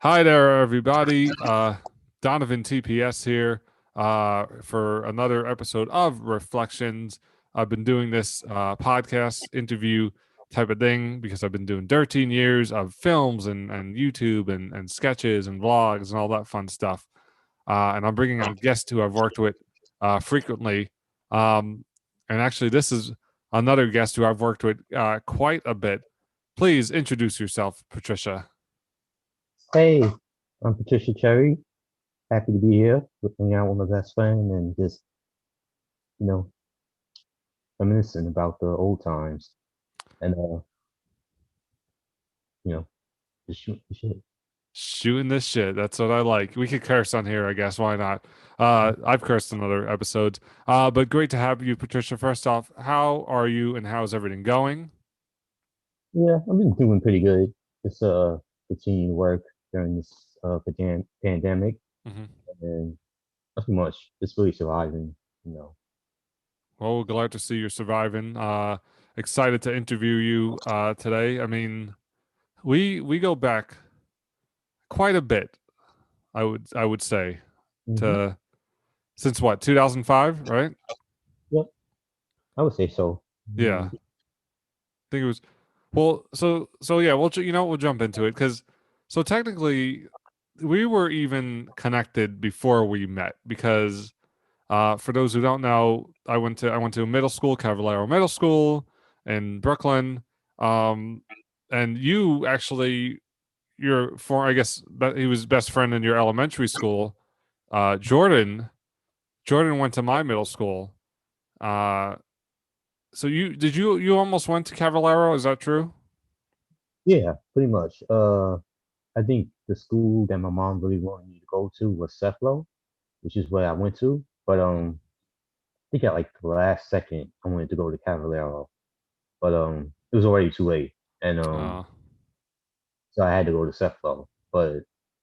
Hi there, everybody. Donovan TPS here for another episode of Reflections. I've been doing this podcast interview type of thing because I've been doing 13 years of films and YouTube and sketches and vlogs and all that fun stuff. And I'm bringing on guests who I've worked with frequently. Um, and actually, this is another guest who I've worked with quite a bit. Please introduce yourself, Patricia. Hey, I'm Patricia Cherry. Happy to be here with hanging out with my best friend and just, you know, reminiscing about the old times and you know, just shoot the shit. Shooting this shit. That's what I like. We could curse on here, I guess. Why not? I've cursed in other episodes. But great to have you, Patricia. First off, how are you and how's everything going? Yeah, I've been doing pretty good. Just continuing to work during this pandemic Hmm. and nothing much. Just really surviving, you know. Well, we're glad to see you're surviving. Excited to interview you today. I mean, we go back quite a bit, I would say, Hmm. to since what, 2005, right? Yep, I would say so. Yeah. I think it was well, so yeah, we'll jump into it because so technically we were even connected before we met because for those who don't know, I went to middle school, Cavallero Middle School in Brooklyn. Um and you actually your for I guess he was best friend in your elementary school. Jordan went to my middle school. Uh so you almost went to Cavallero, is that true? Yeah, pretty much. I think the school that my mom really wanted me to go to was Ceflo, which is where I went to. But I think at like the last second, I wanted to go to Cavallero, but it was already too late, and Uh so I had to go to Cefalo. But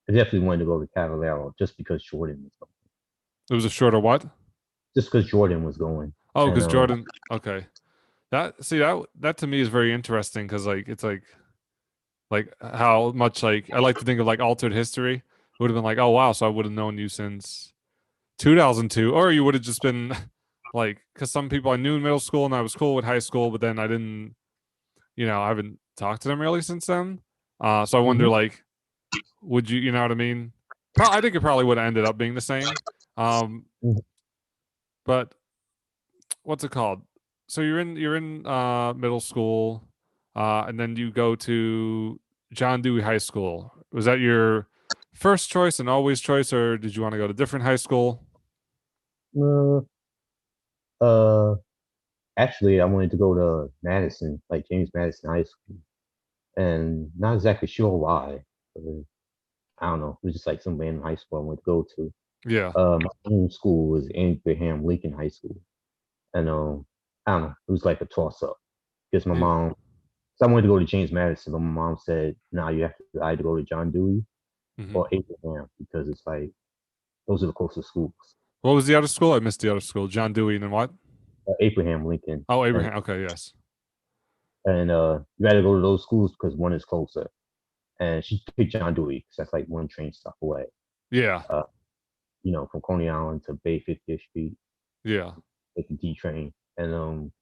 I definitely wanted to go to Cavallero just because Jordan was going. it was a shorter what? Just because Jordan was going, Oh, and because Jordan. Okay, that to me is very interesting because it's like how much like I like to think of like altered history. It would have been like, oh wow, so I would have known you since 2002, or you would have just been like, because some people I knew in middle school and I was cool with high school, but then I didn't, I haven't talked to them really since then. So I wonder mhm. like, would you, you know what I mean? I think it probably would have ended up being the same. Um, Mhm. but what's it called? So you're in middle school, and then you go to John Dewey High School. Was that your first choice and always choice, or did you want to go to different high school? uh, uh, actually, I wanted to go to Madison, like James Madison High School, and not exactly sure why. But I don't know. It was just like some random high school I wanted to go to. Yeah. My own school was Abraham Lincoln High School, and I don't know. It was like a toss up because my Yeah. mom. So I wanted to go to James Madison, but my mom said, "No, you have to either go to John Dewey Hmm. or Abraham because it's like those are the closest schools." What was the other school? I missed the other school. John Dewey and then what? Abraham Lincoln, Oh, and Abraham. Okay, yes. you got to go to those schools because one is closer. And she picked John Dewey because that's like one train stop away. Yeah. Uh, from Coney Island to Bay 50th Street, Yeah. take the D train, and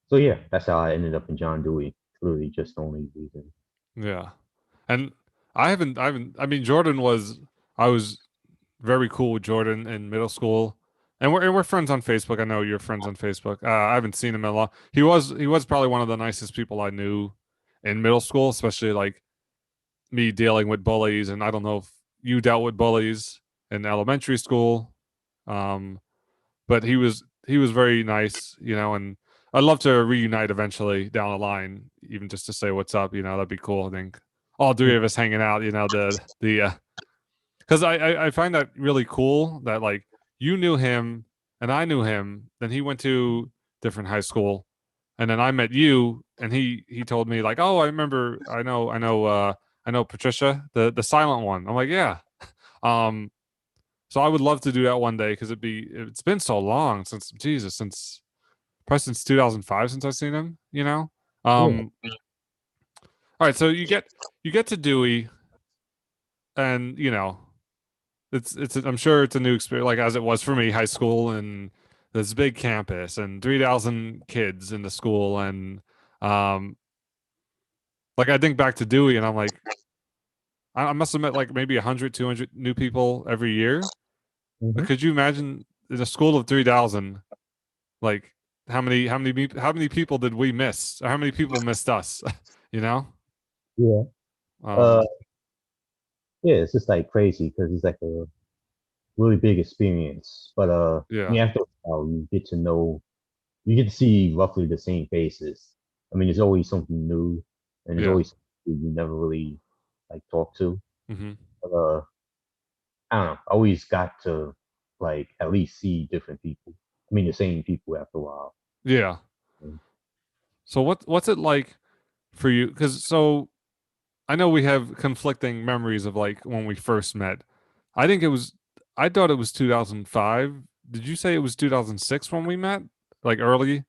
so yeah, that's how I ended up in John Dewey. Literally just the only reason. Yeah. And I mean, I was very cool with Jordan in middle school. And we're friends on Facebook. I know you're friends on Facebook. I haven't seen him in a lot. He was probably one of the nicest people I knew in middle school, especially like me dealing with bullies. And I don't know if you dealt with bullies in elementary school. Um, but he was very nice, and I'd love to reunite eventually down the line, even just to say what's up. That'd be cool. I think all three of us hanging out. The because I find that really cool that like you knew him and I knew him. Then he went to different high school, and then I met you, and he told me like, oh, I remember, I know Patricia, the silent one. I'm like, yeah. Um, so I would love to do that one day because it's been so long since Jesus since probably since 2005 since I've seen him. Yeah. All right, so you get to Dewey, and it's I'm sure it's a new experience, like as it was for me, high school and this big campus and 3,000 kids in the school, and um, like I think back to Dewey, and I'm like, I must have met like maybe 100, 200 new people every year. But Hmm. could you imagine in a school of 3,000, like how many people did we miss, or how many people missed us? You know? Yeah. Uh, Um, yeah, it's just like crazy because it's like a really big experience. But I yeah, mean, after a while, you get to see roughly the same faces. I mean, there's always something new, and there's yeah, always something you never really like talk to. hmm, But I don't know. I always got to like at least see different people. I mean, the same people after a while. yeah. So what's it like for you? Because so I know we have conflicting memories of like when we first met. I think it was, I thought it was 2005. Did you say it was 2006 when we met? Like early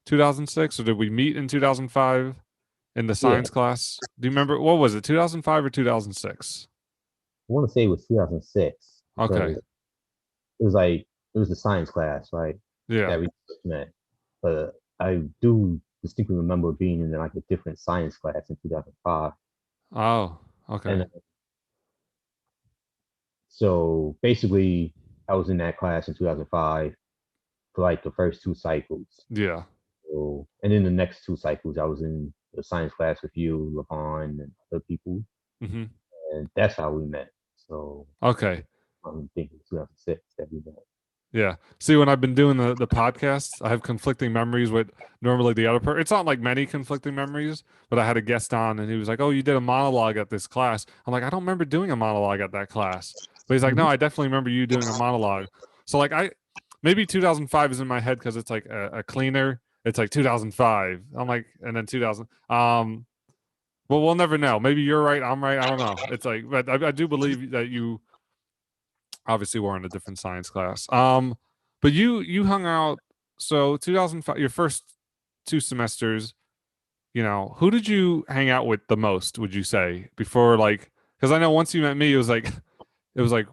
2006, or did we meet in 2005 in the Yeah, science class? Do you remember what was it, 2005 or 2006? I want to say it was 2006 Okay. because it was like it was the science class, right? Yeah. That we first met. But I do distinctly remember being in like a different science class in 2005. Oh, okay. And so basically, I was in that class in 2005 for like the first two cycles. Yeah. So, and then the next two cycles, I was in the science class with you, Levon, and other people. Hmm. And that's how we met. So Okay. I'm thinking 2006 that we met. Yeah. See, when I've been doing the podcasts, I have conflicting memories with normally the other person. It's not like many conflicting memories, but I had a guest on and he was like, "Oh, you did a monologue at this class." I'm like, "I don't remember doing a monologue at that class." But he's like, "No, Mhm. I definitely remember you doing a monologue." So like maybe 2005 is in my head because it's like a cleaner. It's like 2005. I'm like, and then 2000. Well, we'll never know. Maybe you're right. I'm right. I don't know. It's like, but I do believe that you obviously we're in a different science class. But you hung out, so 2005, your first two semesters. Who did you hang out with the most? Would you say before, like, because I know once you met me, it was like it was like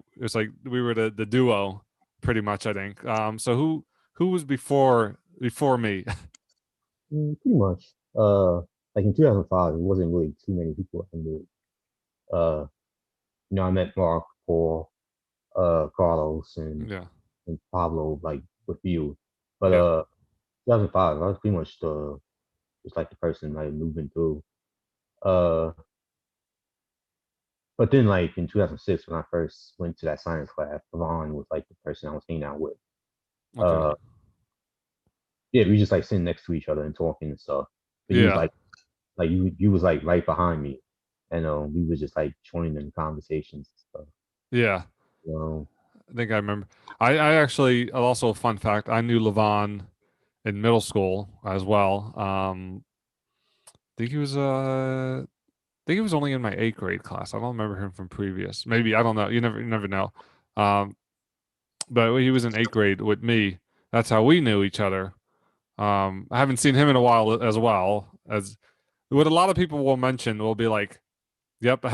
we were the duo, pretty much. I think. So who was before me? Pretty much. Like in 2005, it wasn't really too many people I knew. Uh, I met Mark, Paul, Carlos, Yeah, and Pablo, like with you. But yeah. 2005, I was pretty much just like the person like moving through. Uh, but then like in 2006, when I first went to that science class, Ron was like the person I was hanging out with. Okay. Uh, yeah, we just like sitting next to each other and talking and stuff. But he was Yeah, like you was like right behind me, and we was just like joining in conversations and stuff. yeah. You know, I think I remember. I actually also a fun fact. I knew Levon in middle school as well. Think he was think he was only in my eighth grade class. I don't remember him from previous. Maybe I don't know. You never know. Um, but he was in eighth grade with me. That's how we knew each other. I haven't seen him in a while as well. As what a lot of people will mention will be like, "Yep, I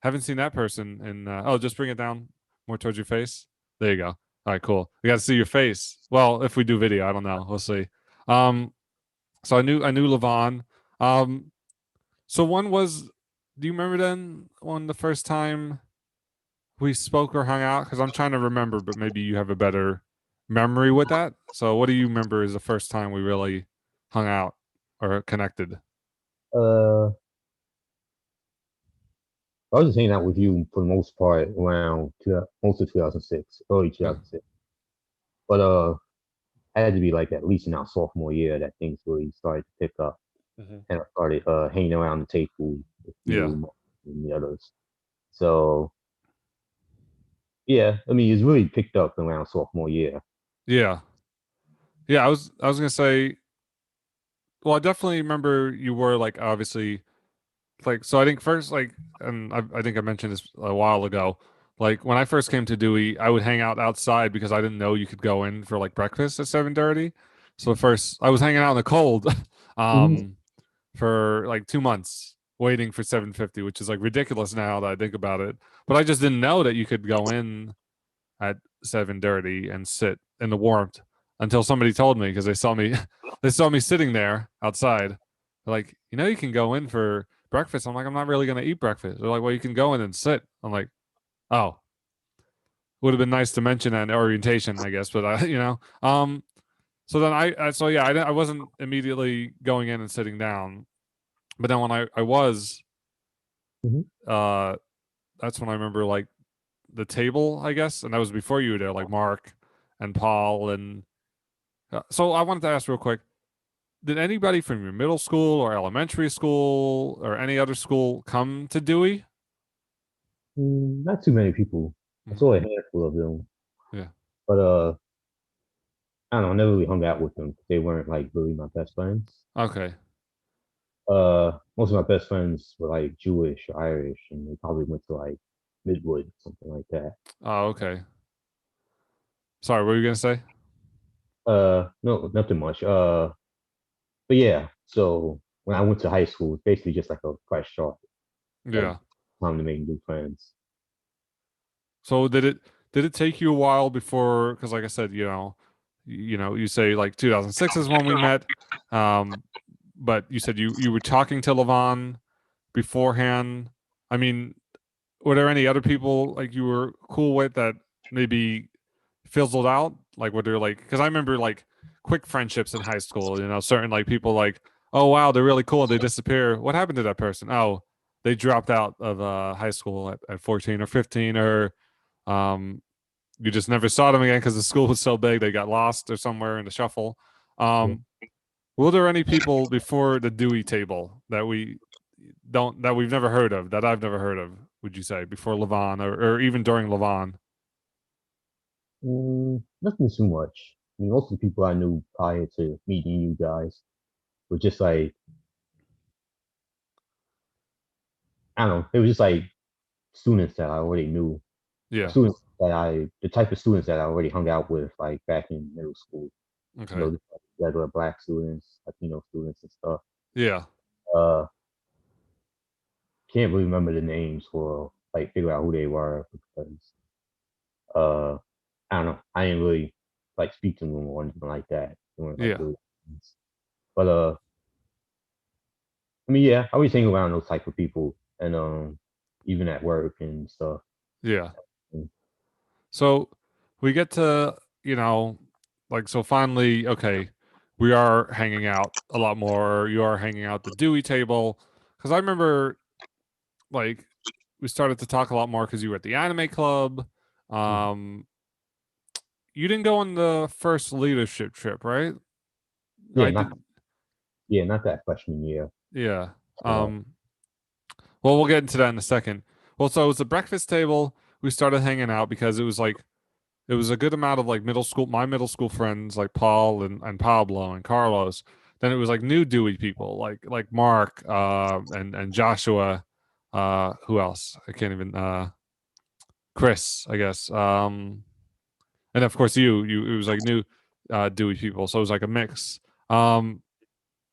haven't seen that person." And oh, just bring it down more towards your face. There you go. All right, cool. We got to see your face. Well, if we do video, I don't know. We'll see. Um, so I knew Levon. Um, So one was, do you remember then when the first time we spoke or hung out? Because I'm trying to remember, but maybe you have a better memory with that. So what do you remember is the first time we really hung out or connected? uh, I was just hanging out with you for the most part around most of 2006, early Yeah. 2006. But I had to be like at least in our sophomore year that things really started to pick up, Hmm. and I started hanging around the table with Yeah. you and the others. So yeah, I mean it's really picked up around sophomore year. Yeah. Yeah. I was gonna say, well, I definitely remember you were like obviously like, so I think first, like, and I think I mentioned this a while ago, like when I first came to Dewey, I would hang out outside because I didn't know you could go in for like breakfast at 7:30. So first I was hanging out in the cold Mhm. um for like 2 months. waiting for 7:50, which is like ridiculous now that I think about it. But I just didn't know that you could go in at 7:30 and sit in the warmth until somebody told me because they saw me they saw me sitting there outside. They're like, you can go in for breakfast. I'm like, I'm not really gonna eat breakfast. They're like, well, you can go in and sit. I'm like, oh, would have been nice to mention that in orientation, I guess, but so then so yeah, I wasn't immediately going in and sitting down, but then when I was, Hmm. uh, that's when I remember like the table, I guess, and that was before you were there, like Mark and Paul and so I wanted to ask real quick: did anybody from your middle school or elementary school or any other school come to Dewey? Not too many people. I Mhm. saw a handful of them, Yeah. but I don't know. I never really hung out with them. They weren't like really my best friends. Okay. Most of my best friends were like Jewish or Irish, and they probably went to like Midwood, something like that. Oh, okay. Sorry, what were you gonna say? No, nothing much. But yeah, so when I went to high school, it's basically just like a fresh start, like Yeah. time to make new friends. So did it take you a while before? Because like I said, you say like 2006 is when we met, um, but you said you were talking to Levon beforehand. I mean, were there any other people like you were cool with that maybe fizzled out? Like, were there like, because I remember like quick friendships in high school, certain like people like, oh wow, they're really cool. They disappear. What happened to that person? Oh, they dropped out of high school at 14 or 15, or um, you just never saw them again because the school was so big they got lost or somewhere in the shuffle. Yeah. Um, were there any people before the Dewey table that we've never heard of, that I've never heard of, would you say, before Levon or even during Levon? Nothing too much. I mean, most of the people I knew prior to meeting you guys were just like, I don't know, they were just like students that I already knew, or Yeah. students the type of students that I already hung out with, like back in middle school. Okay. Just like regular black students, Latino students and stuff. Yeah. Uh, can't really remember the names or like figure out who they were because uh, I don't know. I didn't really like speak to them or anything like that. They weren't like Yeah. really friends. But I mean, yeah, I always hang around those type of people, and even at work and stuff. Yeah. And, So we get to, like, so finally, okay, we are hanging out a lot more. You are hanging out at the Dewey table. Because I remember, like, we started to talk a lot more because you were at the anime club. mhm. Um, you didn't go on the first leadership trip, right? Yeah, I not did. yeah, not that freshman year. Yeah. Uh, Um, well, we'll get into that in a second. Well, so it was the breakfast table. We started hanging out because it was a good amount of like my middle school friends like Paul and Pablo and Carlos. Then it was like new Dewey people like Mark and Joshua. Who else? I can't even Chris, I guess. And of course you it was like new Dewey people. So it was like a mix. Um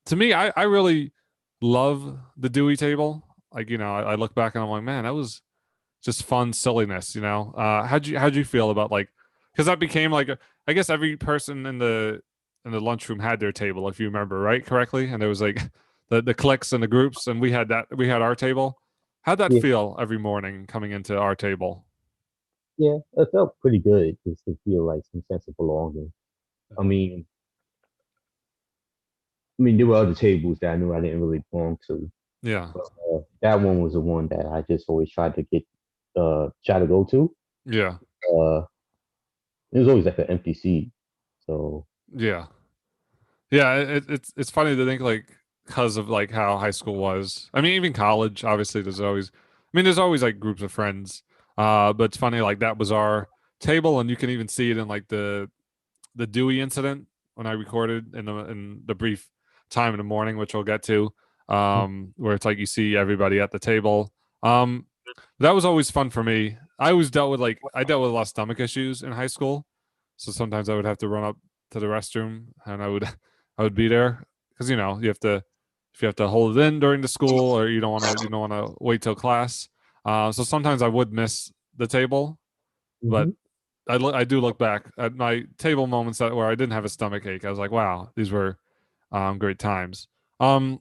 to me, I really love the Dewey table. Like, I look back and I'm like, man, that was just fun silliness. How'd you feel about like, because that became like I guess every person in the lunchroom had their table, if you remember, right, correctly, and there was like the cliques and the groups, and we had our table. How'd that yeah, feel every morning coming into our table? yeah, it felt pretty good just to feel like some sense of belonging. I mean, there were other tables that I knew I didn't really belong to. Yeah, But, that one was the one that I just always tried to try to go to. yeah, Uh, it was always like an empty seat. So yeah, yeah. It's funny to think like because of like how high school was. I mean, even college. Obviously, there's always like groups of friends. But it's funny like that was our table, and you can even see it in like the Dewey incident when I recorded in the brief time in the morning, which we'll get to, where it's like you see everybody at the table. Um, that was always fun for me. I dealt with a lot of stomach issues in high school, so sometimes I would have to run up to the restroom, and I would I would be there because you have to. if you have to hold it in during the school, or you don't want to wait till class. So sometimes I would miss the table, but Hmm. I do look back at my table moments where I didn't have a stomach ache. I was like, wow, these were great times. Um,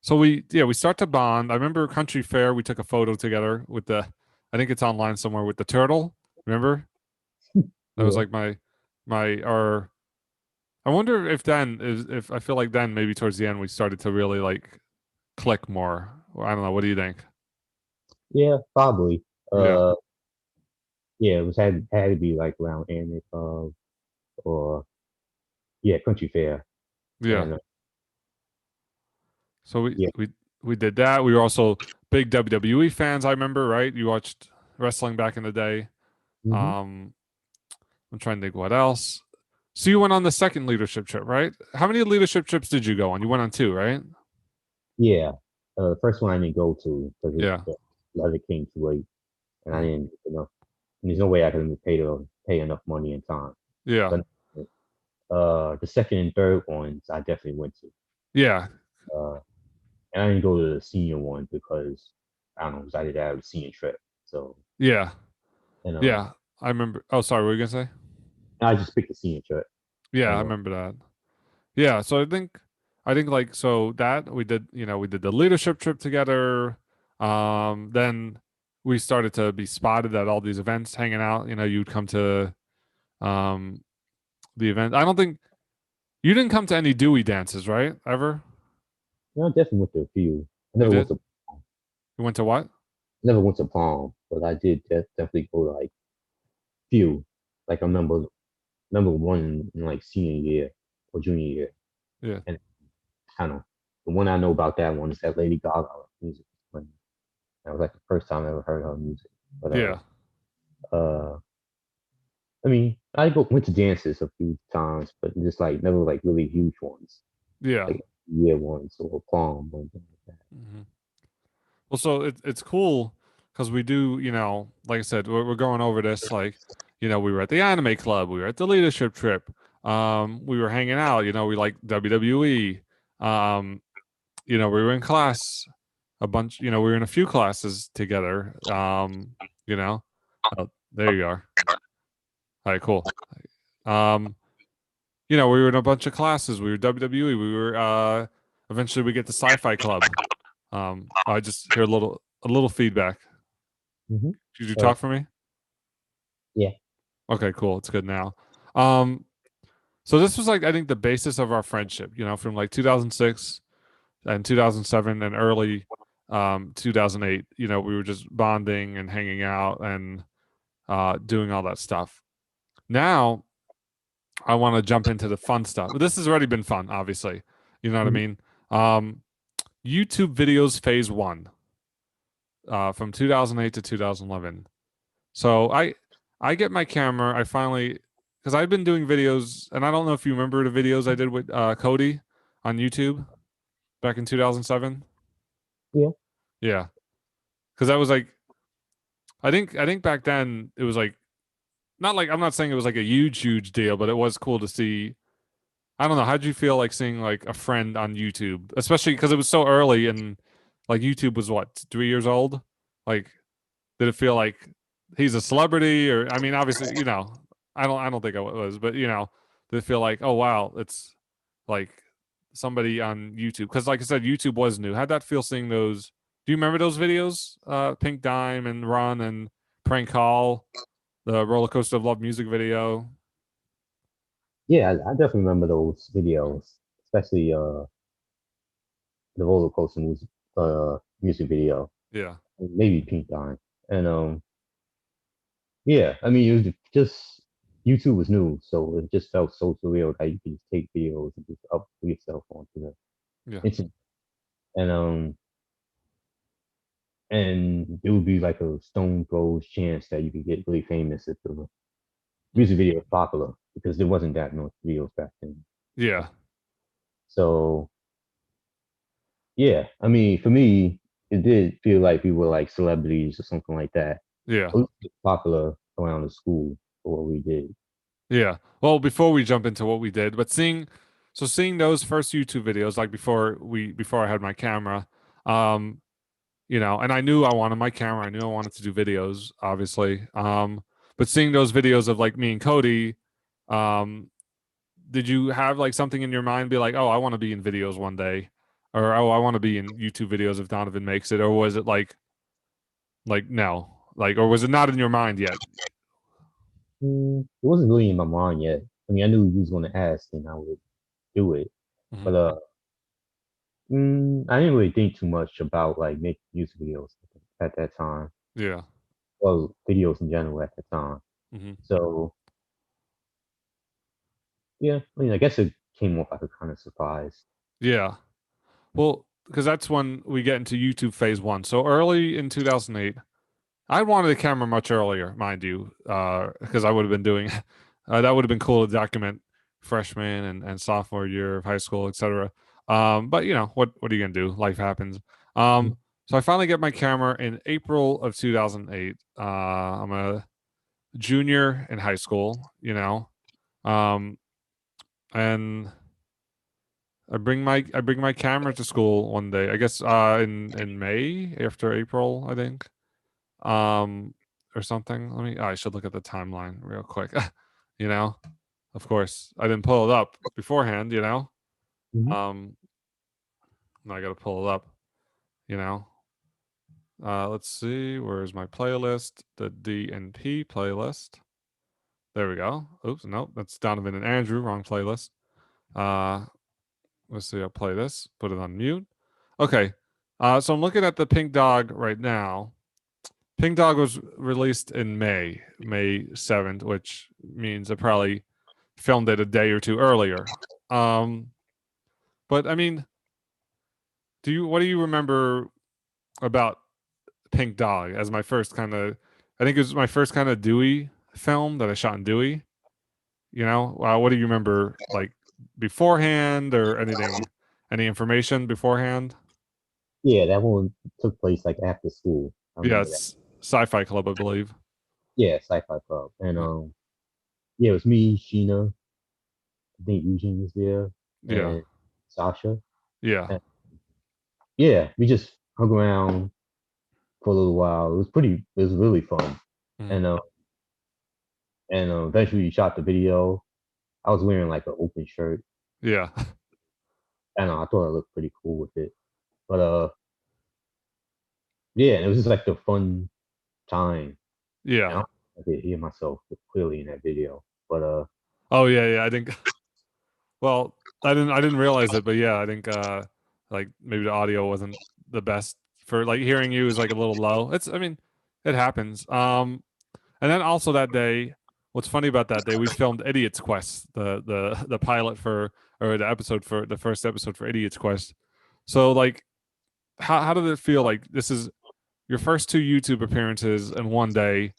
so we start to bond. I remember country fair. We took a photo together with the, I think it's online somewhere with the turtle. Remember that was Yeah. like my our. I wonder if then is if I feel like then maybe towards the end we started to really like click more. I don't know. What do you think? Yeah, probably. Yeah, Uh, yeah, it was had to be like around Anime Club or yeah, Country Fair, yeah. and So yeah. we did that. We were also big WWE fans. I remember, right? You watched wrestling back in the day. Hmm. Um, I'm trying to think what else. So you went on the second leadership trip, right? How many leadership trips did you go on? You went on two, right? Yeah. The first one I didn't go to because Yeah. the letter came too late, and I Mhm. didn't get enough. And there's no way I could pay enough money and time. Yeah. But the second and third ones I definitely went to. Yeah. Uh, and I didn't go to the senior one because I don't know, because I did have a senior trip. So Yeah. and Yeah. I remember. Oh, sorry. What were you gonna say? I just picked the senior trip. Yeah, I And remember that. Yeah. So I think like so that we did. We did the leadership trip together. Then we started to be spotted at all these events, hanging out. You'd come to um the event. I don't think you didn't come to any Dewey dances, right? Ever? I definitely went to a few. I You never went did? to You went to what? never went to prom, but I did definitely go to like few. Like I remember number one in like senior year or junior year. Yeah. And I don't know. The one I know about that one is that Lady Gaga music was playing. That was like the first time I ever heard her music. But Yeah. I mean, went to dances a few times, but just like never like really huge ones, Yeah. like year ones or prom or anything like that. Hmm. Well, so it's cool because we do, like I said, we're going over this. Like, we were at the anime club, we were at the leadership trip, we were hanging out. We like WWE. Um, we were in class a bunch. We were in a few classes together. You know, oh, there you are. All right, cool. Um, we were in a bunch of classes. We were WWE. We were eventually we get to Sci-Fi Club. I just hear a little feedback. Hmm. Did you Uh, talk for me? yeah. Okay, cool. It's good now. Um, so this was like I think the basis of our friendship, from like 2006 and 2007 and early 2008, we were just bonding and hanging out and doing all that stuff. Now, I want to jump into the fun stuff. This has already been fun, obviously. You know what I Mhm. mean? Um, YouTube videos phase 1 from 2008 to 2011. So I get my camera. I finally because I've been doing videos, and I don't know if you remember the videos I did with Cody on YouTube back in 2007. Yeah. Yeah, because that was like I think back then it was like not like I'm not saying it was like a huge deal, but it was cool to see. I don't know. How'd you feel like seeing like a friend on YouTube, especially because it was so early and like YouTube was what 3 years old? Like did it feel like he's a celebrity or I mean obviously, I don't think I was, but did it feel like, oh wow, it's like somebody on YouTube? Because like I said, YouTube was new. How'd that feel seeing those? Do you remember those videos? Pink Dime and Run and Prank Call, the Roller Coaster of Love music video. Yeah, I definitely remember those videos, especially the roller coaster music video, Yeah. maybe Pink Dime. And yeah, I mean it was just YouTube was new, so it just felt so surreal that you could just take videos and just upload yourself onto the Yeah. internet. And and it would be like a stone throws chance that you could get really famous if the music Hmm. video was popular because there wasn't that much videos back then. Yeah. So yeah, I mean, for me, it did feel like we were like celebrities or something like that. Yeah. At least it was popular around the school for what we did. Yeah. Well, before we jump into what we did, but seeing So seeing those first YouTube videos, like before I had my camera, um, and I knew I wanted my camera. I knew I wanted to do videos, obviously. But seeing those videos of like me and Cody, um, did you have like something in your mind, be like, oh, I want to be in videos one day, or oh, I want to be in YouTube videos if Donovan makes it, or was it like no, like, or was it not in your mind yet? It wasn't really in my mind yet. I mean, I knew you was going to ask, and I would do it. Hmm. But I didn't really think too much about like making music videos at that time. Yeah. Well, videos in general at the time. Hmm. So yeah, I mean, I guess it came off like a kind of surprise. Yeah. Well, because that's when we get into YouTube phase one. So early in 2008, I wanted a camera much earlier, mind you, because I would have been doing that would have been cool to document freshman and sophomore year of high school, etc. But what are you gonna do? Life happens. So I finally get my camera in April of 2008. I'm a junior in high school, um, and I bring my camera to school one day. I guess in May after April, I think. um or something. I should look at the timeline real quick. you know, of course, I didn't pull it up beforehand, Mm-hmm. Um I gotta pull it up, you know. Let's see, where's my playlist? The DNP playlist. There we go. Oops, nope, that's Donovan and Andrew, wrong playlist. Uh let's see, I'll play this, put it on mute. Okay. So I'm looking at the Pink Dog right now. Pink Dog was released in May 7th, which means I probably filmed it a day or two earlier. Um, but I mean, what do you remember about Pink Dog as my first kind of, I think it was my first kind of Dewey film that I shot in Dewey, what do you remember like beforehand or anything, any information beforehand? Yeah, that one took place like after school. I Yeah, remember that. it's Sci-Fi Club, I believe. Yeah, Sci-Fi Club, and Uh, yeah, it was me, Sheena. I think Eugene was there, Yeah, and Sasha. yeah. And yeah, we just hung around for a little while. It was really fun. Mhm. And eventually we shot the video. I was wearing like an open shirt. Yeah. And I thought I looked pretty cool with it. But yeah, it was just like the fun time. And Yeah. I could hear myself clearly in that video. But Oh yeah, yeah. I think well, I didn't realize it, but yeah, I think like maybe the audio wasn't the best for like hearing you is like a little low. I mean, it happens. And then also that day, what's funny about that day, we filmed Idiot's Quest, the pilot for or the episode for the first episode for Idiot's Quest. So like how did it feel like this is your first two YouTube appearances in one day?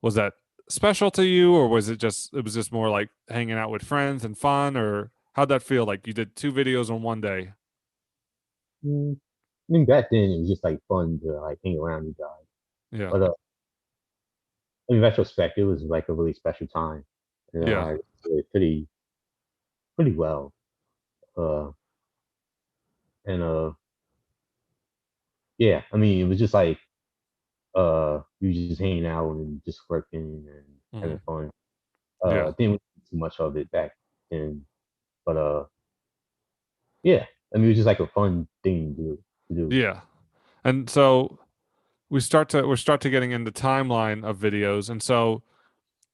Was that special to you, or it was just more like hanging out with friends and fun, or how'd that feel? Like you did two videos in one day? mm, I mean, back then it was just like fun to like hang around you guys. Yeah, But in retrospect, it was like a really special time. yeah, I did it pretty well. Uh, and yeah, I mean, it was just like you just hanging out and just working and hmm, having fun. yeah, Didn't think too much of it back then, but yeah, I mean, it was just like a fun thing to do. yeah. And so we start to getting into timeline of videos, and so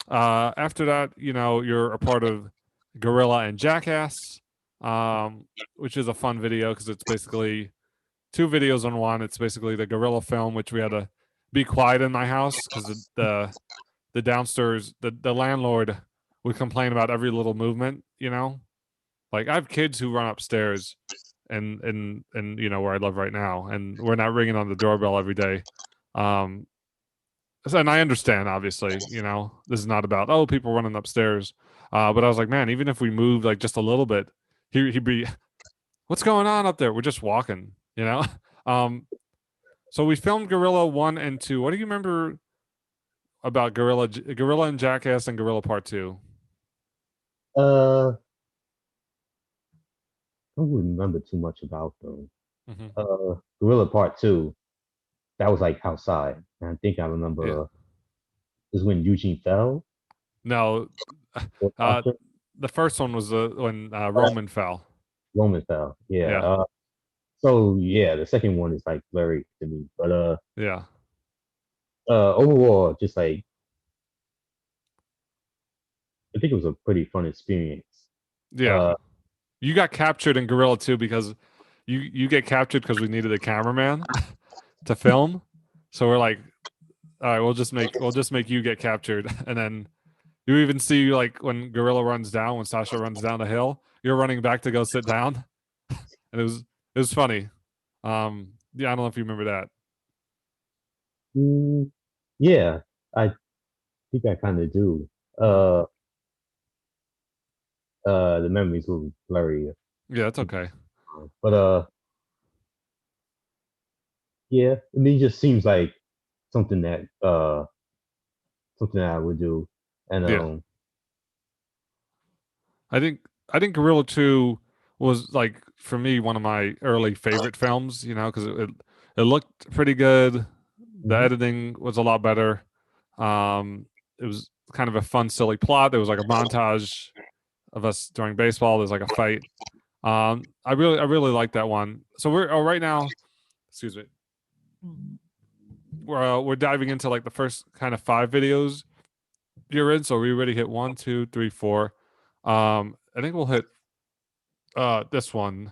after that, you're a part of Gorilla and Jackass, um, which is a fun video because it's basically two videos on one. It's basically the Gorilla film, which we had to be quiet in my house because the downstairs the landlord would complain about every little movement. Like I have kids who run upstairs and where I live right now, and we're not ringing on the doorbell every day. Um, and I understand, obviously, this is not about people running upstairs. But I was like, man, even if we moved like just a little bit, he'd be, what's going on up there? We're just walking, you know. Um, so we filmed Gorilla 1 and 2. What do you remember about Gorilla and Jackass and Gorilla Part 2? Uh, don't really remember too much about them. Hmm. Gorilla Part Two, that was like outside. And I think I Yeah. remember is when Eugene fell. No, Or uh, after the first one was when oh, Roman fell. Roman fell. Yeah. Yeah. So yeah, the second one is like blurry to me. But Yeah. overall, just like I think it was a pretty fun experience. Yeah. Uh, You got captured in Gorilla too because you get captured because we needed a cameraman to film. So we're like, all right, we'll just make you get captured, and then you even see like when Gorilla runs down, when Sasha runs down the hill, you're running back to go sit down, and it was funny. Yeah, I don't know if you remember that. mm, yeah, I think I kind of do. Hmm. Uh, the memories were blurry, Yeah, it's okay. but yeah, I mean, it just seems like something that something that I would do, and Yeah, I think I think Gorilla Two was like for me one of my early favorite films. Because it looked pretty good. The mhm. editing was a lot better. It was kind of a fun, silly plot. There was like a montage of us during baseball. There's like a fight. I really like that one. So right now. Excuse me. We're diving into like the first kind of five videos you're in. So we already hit one, two, three, four. I think we'll hit this one,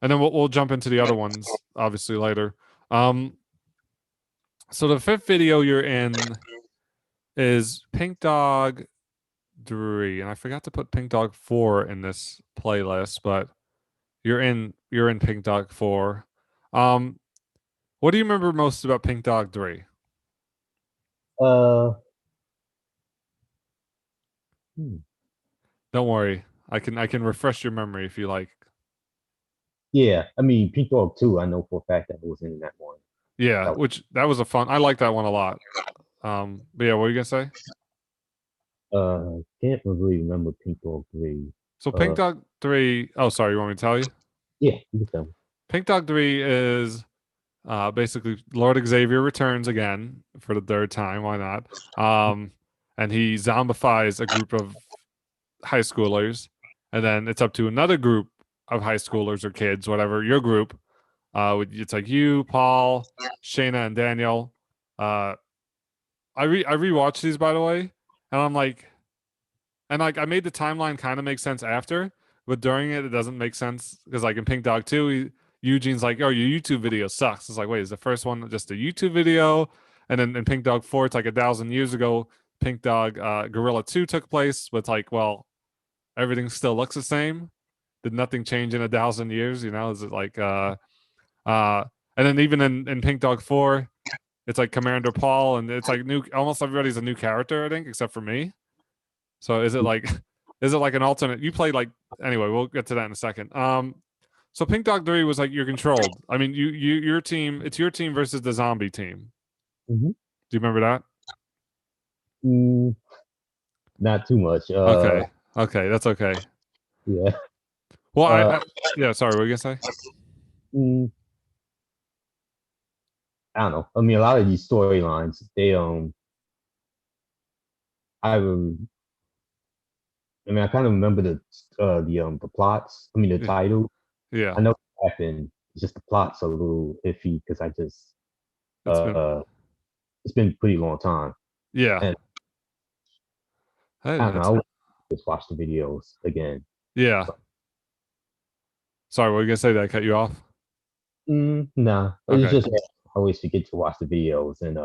and then we'll jump into the other ones obviously later. Um, so the fifth video you're in is Pink Dog 3, and I forgot to put Pink Dog 4 in this playlist, but you're in Pink Dog 4. Um, what do you remember most about Pink Dog 3? uh, hmm. Don't worry, I can refresh your memory if you like. Yeah, I mean, Pink Dog 2, I know for a fact that I was in that one. Yeah, That which that was a fun. I like that one a lot. But yeah, what were you gonna say? can't really remember Pink Dog 3. So Pink Uh, Dog 3. Oh, sorry, you want me to tell you? yeah, you can tell me. Pink Dog 3 is basically Lord Xavier returns again for the third time. Why not? Um, and he zombifies a group of high schoolers, and then it's up to another group of high schoolers or kids, whatever your group. It's like you, Paul, Shayna, and Daniel. Uh, I rewatched these by the way, and I'm like, and like I made the timeline kind of make sense after, but during it doesn't make sense because like in Pink Dog 2, Eugene's like, "Oh, your YouTube video sucks." It's like, wait, is the first one just a YouTube video? And then in Pink Dog 4, it's like 1,000 years ago. Pink Dog Gorilla 2 took place, but it's like, well, everything still looks the same. Did nothing change in 1,000 years? Is it like uh and then even in Pink Dog 4, it's like Commander Paul, and it's like new. Almost everybody's a new character, I think, except for me. So is it like is it like an alternate? You played like anyway. We'll get to that in a second. So Pink Dog 3 was like you're controlled. I mean, your team. It's your team versus the zombie team. Hmm. Do you remember that? Mm, not too much. Okay, okay, that's okay. Yeah. Well, I, Uh, I yeah. Sorry, what were you gonna say? mm, I don't know. I mean, a lot of these storylines, I rem- I mean, I kind of remember the plots. I mean, the Yeah, title. yeah. I know what happened. It's just the plot's a little iffy because I just It's been uh, it's been a pretty long time, yeah. and Hey, I don't know. I that's would just watch the videos again. yeah. Sorry, what were you gonna say? That I cut you off? Nah, it's Okay, just I always forget to watch the videos and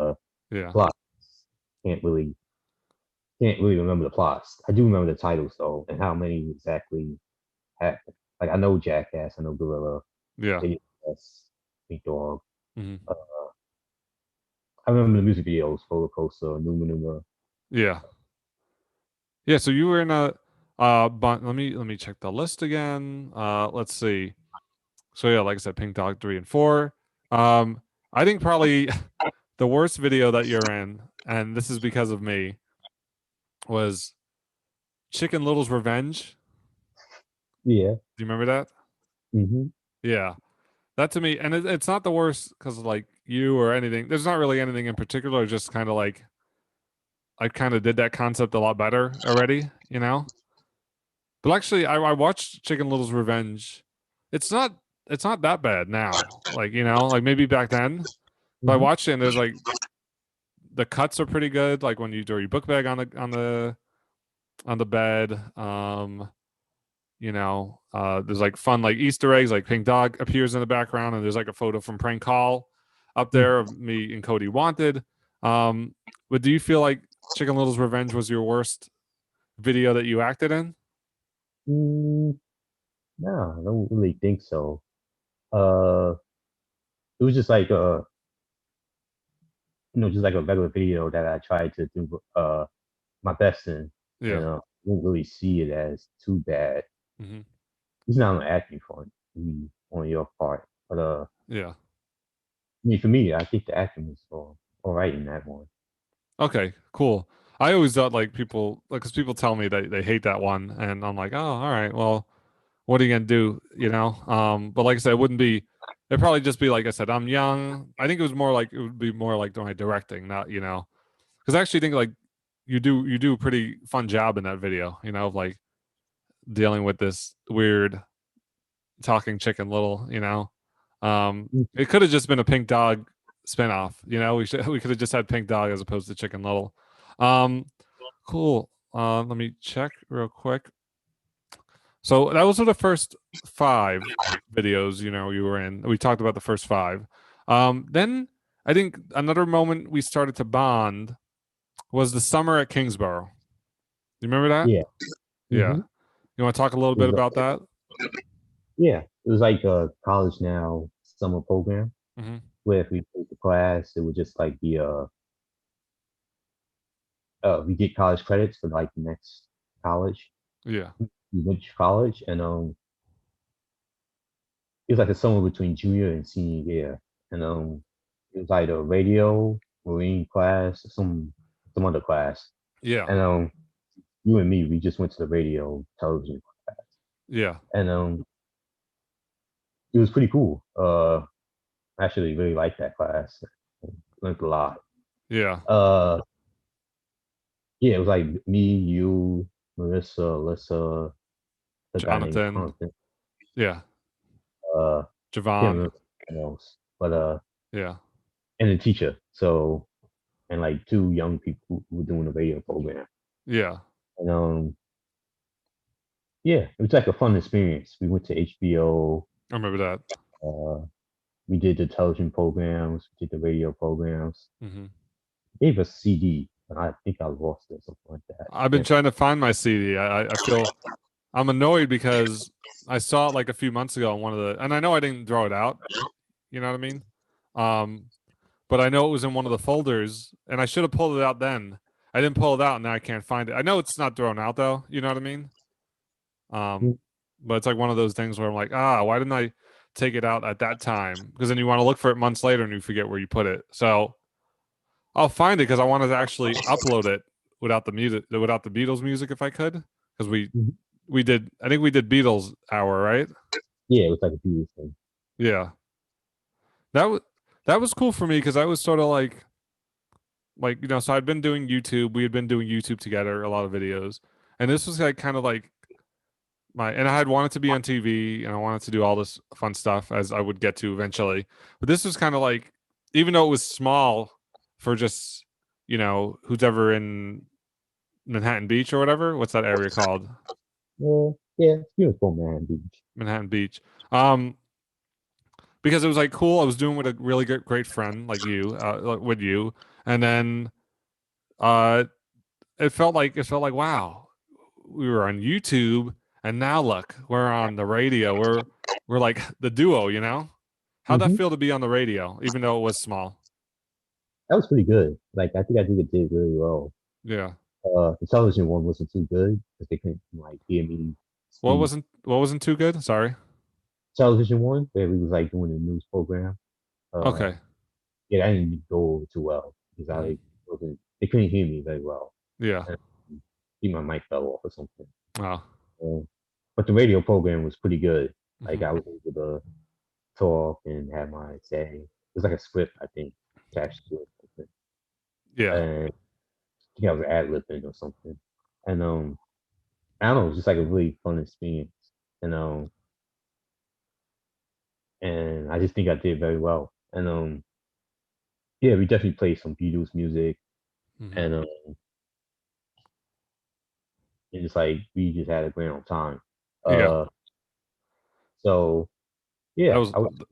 yeah, plot. Can't really can't really remember the plots. I do remember the titles though, and how many exactly happened. Like I know Jackass, I know Gorilla, yeah, AS, Big Dog. hmm, Uh, I remember the music videos, Roller Coaster, Numa Numa. yeah, yeah. So you were in a but let me check the list again. Let's see. So yeah, like I said, Pink Dog 3 and 4. Um, I think probably the worst video that you're in, and this is because of me, was Chicken Little's Revenge. Yeah, Do you remember that? Hmm. Yeah, that to me, and it's not the worst because like you or anything. There's not really anything in particular. Just kind of like I kind of did that concept a lot better already, you know. But actually, I watched Chicken Little's Revenge. It's not it's not that bad now. Like you know, like maybe back then. But I Hmm. watched it and there's like the cuts are pretty good. Like when you do your book bag on the bed. You know, there's like fun like Easter eggs, like Pink Dog appears in the background, and there's like a photo from Prank Call up there Hmm. of me and Cody Wanted. Um, but do you feel like Chicken Little's Revenge was your worst video that you acted in? Mm, no, I don't really think so. Uh, it was just like just like a regular video that I tried to do my best in, and Yeah. I don't really see it as too bad. Hmm. It's not an acting fun on your part, but Yeah. I mean, for me, I think the acting was all right in that one. Okay. Cool. I always thought like people like because people tell me they hate that one, and I'm like, oh, all right, well, what are you gonna do? You know? But like I said, it wouldn't be. It'd probably just be like I said. I'm young. I think it was more like it would be more like my directing, not you know. Because I actually think like you do a pretty fun job in that video, you know, of like dealing with this weird talking chicken little, you know. Mhm. It could have just been a Pink Dog spinoff, you know. We could have just had Pink Dog as opposed to Chicken Little. Um, cool. Let me check real quick. So that was the first five videos, you know, you were in. We talked about the first five. Then I think another moment we started to bond was the summer at Kingsborough. You remember that? Yeah. Yeah. Hmm. You want to talk a little It bit was about that? yeah, it was like a college now summer program Hmm. where if we take the class, it would just like be we get college credits for like the next college, Yeah. which college, and it was like a summer between junior and senior year, and it was like a radio, marine class, some other class, Yeah. and you and me, we just went to the radio television class, Yeah. and it was pretty cool. I actually really liked that class. Learned a lot. Yeah. Uh, yeah, it was like me, you, Marissa, Alyssa, the guy named Jonathan. Jonathan. Yeah. Uh, can't Javon. remember anyone else, but Yeah. and the teacher. So and like two young people who were doing the radio program. Yeah. And yeah, it was like a fun experience. We went to HBO. I remember that. Uh, we did the television programs. We did the radio programs. Hmm. They gave us CD, and I think I lost it, something like that. I've been Can't. trying to find my CD. I feel I'm annoyed because I saw it like a few months ago on one of the, and I know I didn't throw it out. You know what I mean? Um, but I know it was in one of the folders, and I should have pulled it out then. I didn't pull it out, and now I can't find it. I know it's not thrown out though. You know what I mean? Um, but it's like one of those things where I'm like, ah, why didn't I take it out at that time? Because then you want to look for it months later and you forget where you put it. So I'll find it because I wanted to actually upload it without the music, without the Beatles music, if I could. Because Mhm. we did, I think we did Beatles hour, right? Yeah, it was like a few thing. Yeah, that was that was cool for me because I was sort of like you know, so I'd been doing YouTube. We had been doing YouTube together, a lot of videos, and this was like kind of like my and I had wanted to be on TV and I wanted to do all this fun stuff as I would get to eventually. But this was kind of like even though it was small for just, you know, who's ever in Manhattan Beach or whatever, what's that area called? Yeah, it's beautiful, man. Beach. Manhattan Beach. Um because it was like cool. I was doing with a really great friend like you, like with you. And then uh it felt like wow, we were on YouTube and now look, we're on the radio. We're like the duo, you know? How'd that Hmm. feel to be on the radio, even though it was small? That was pretty good. Like I think it did really well. Yeah. The television one wasn't too good because they couldn't like hear me speak. What wasn't too good? Sorry. Television one, where we was like doing a news program. Uh, Okay. yeah, that didn't go over too well because Mhm. I wasn't. They couldn't hear me very well. Yeah. And I think my mic fell off or something. Oh. Uh, but the radio program was pretty good. Like Hmm. I was able to talk and have my say. It was like a script, I think, attached to it. Yeah. And I think I was ad libbing or something. And I don't know, it was just like a really fun experience. And and I just think I did very well. And yeah, we definitely played some Beatles music Hmm. and and just like we just had a grand old time. Yeah. Uh so That yeah, was I would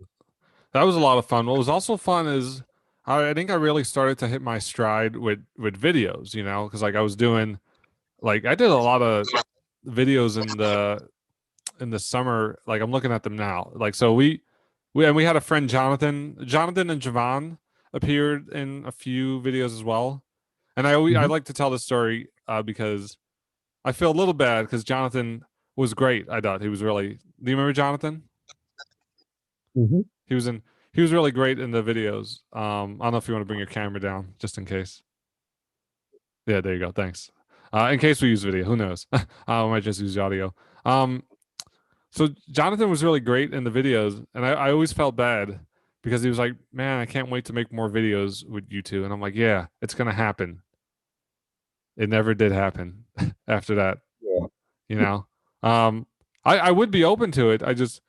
that was a lot of fun. What was also fun is I think I really started to hit my stride with videos, because like I was doing like I did a lot of videos in the summer. Like I'm looking at them now. Like so we had a friend Jonathan and Javon appeared in a few videos as well. And I hmm like to tell this story because I feel a little bad because Jonathan was great. I thought he was really. Do you remember Jonathan? hmm He was in. He was really great in the videos. I don't know if you want to bring your camera down just in case. Yeah, there you go. Thanks. In case we use video, who knows? I might just use audio. Um, so Jonathan was really great in the videos, and I always felt bad because he was like, "Man, I can't wait to make more videos with you two." And I'm like, "Yeah, it's gonna happen." It never did happen after that, Yeah. you know. Um, I would be open to it. I just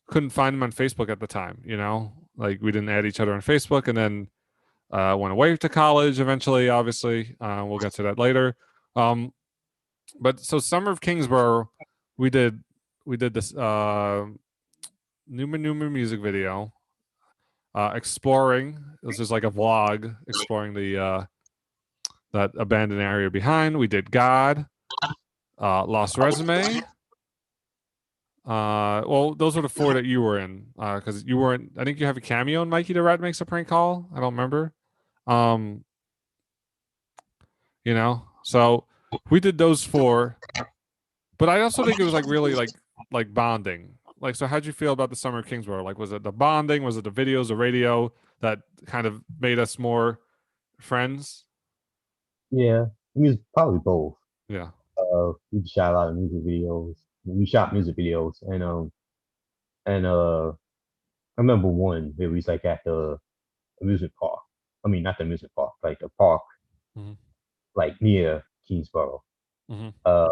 couldn't find him on Facebook at the time, Like we didn't add each other on Facebook, and then went away to college eventually. Obviously, we'll get to that later. Um, but so Summer of Kingsborough, we did we did this Numa Numa music video, exploring. It was just like a vlog exploring the that abandoned area behind. We did God, Lost Resume. Well, those were the four that you were in, because you weren't. I think you have a cameo in Mikey the Rat Makes a Prank Call. I don't remember. Um, so we did those four, but I also think it was like really like bonding. Like, so how'd you feel about the Summer of Kingsborough? Like, was it the bonding? Was it the videos, the radio that kind of made us more friends? Yeah. I mean, it's probably both. Yeah. We shot a lot of music videos. We shot music videos and I remember one where we was like at the amusement park. I mean, not the amusement park, like the park Hmm. like near Kingsborough. Hmm. Uh,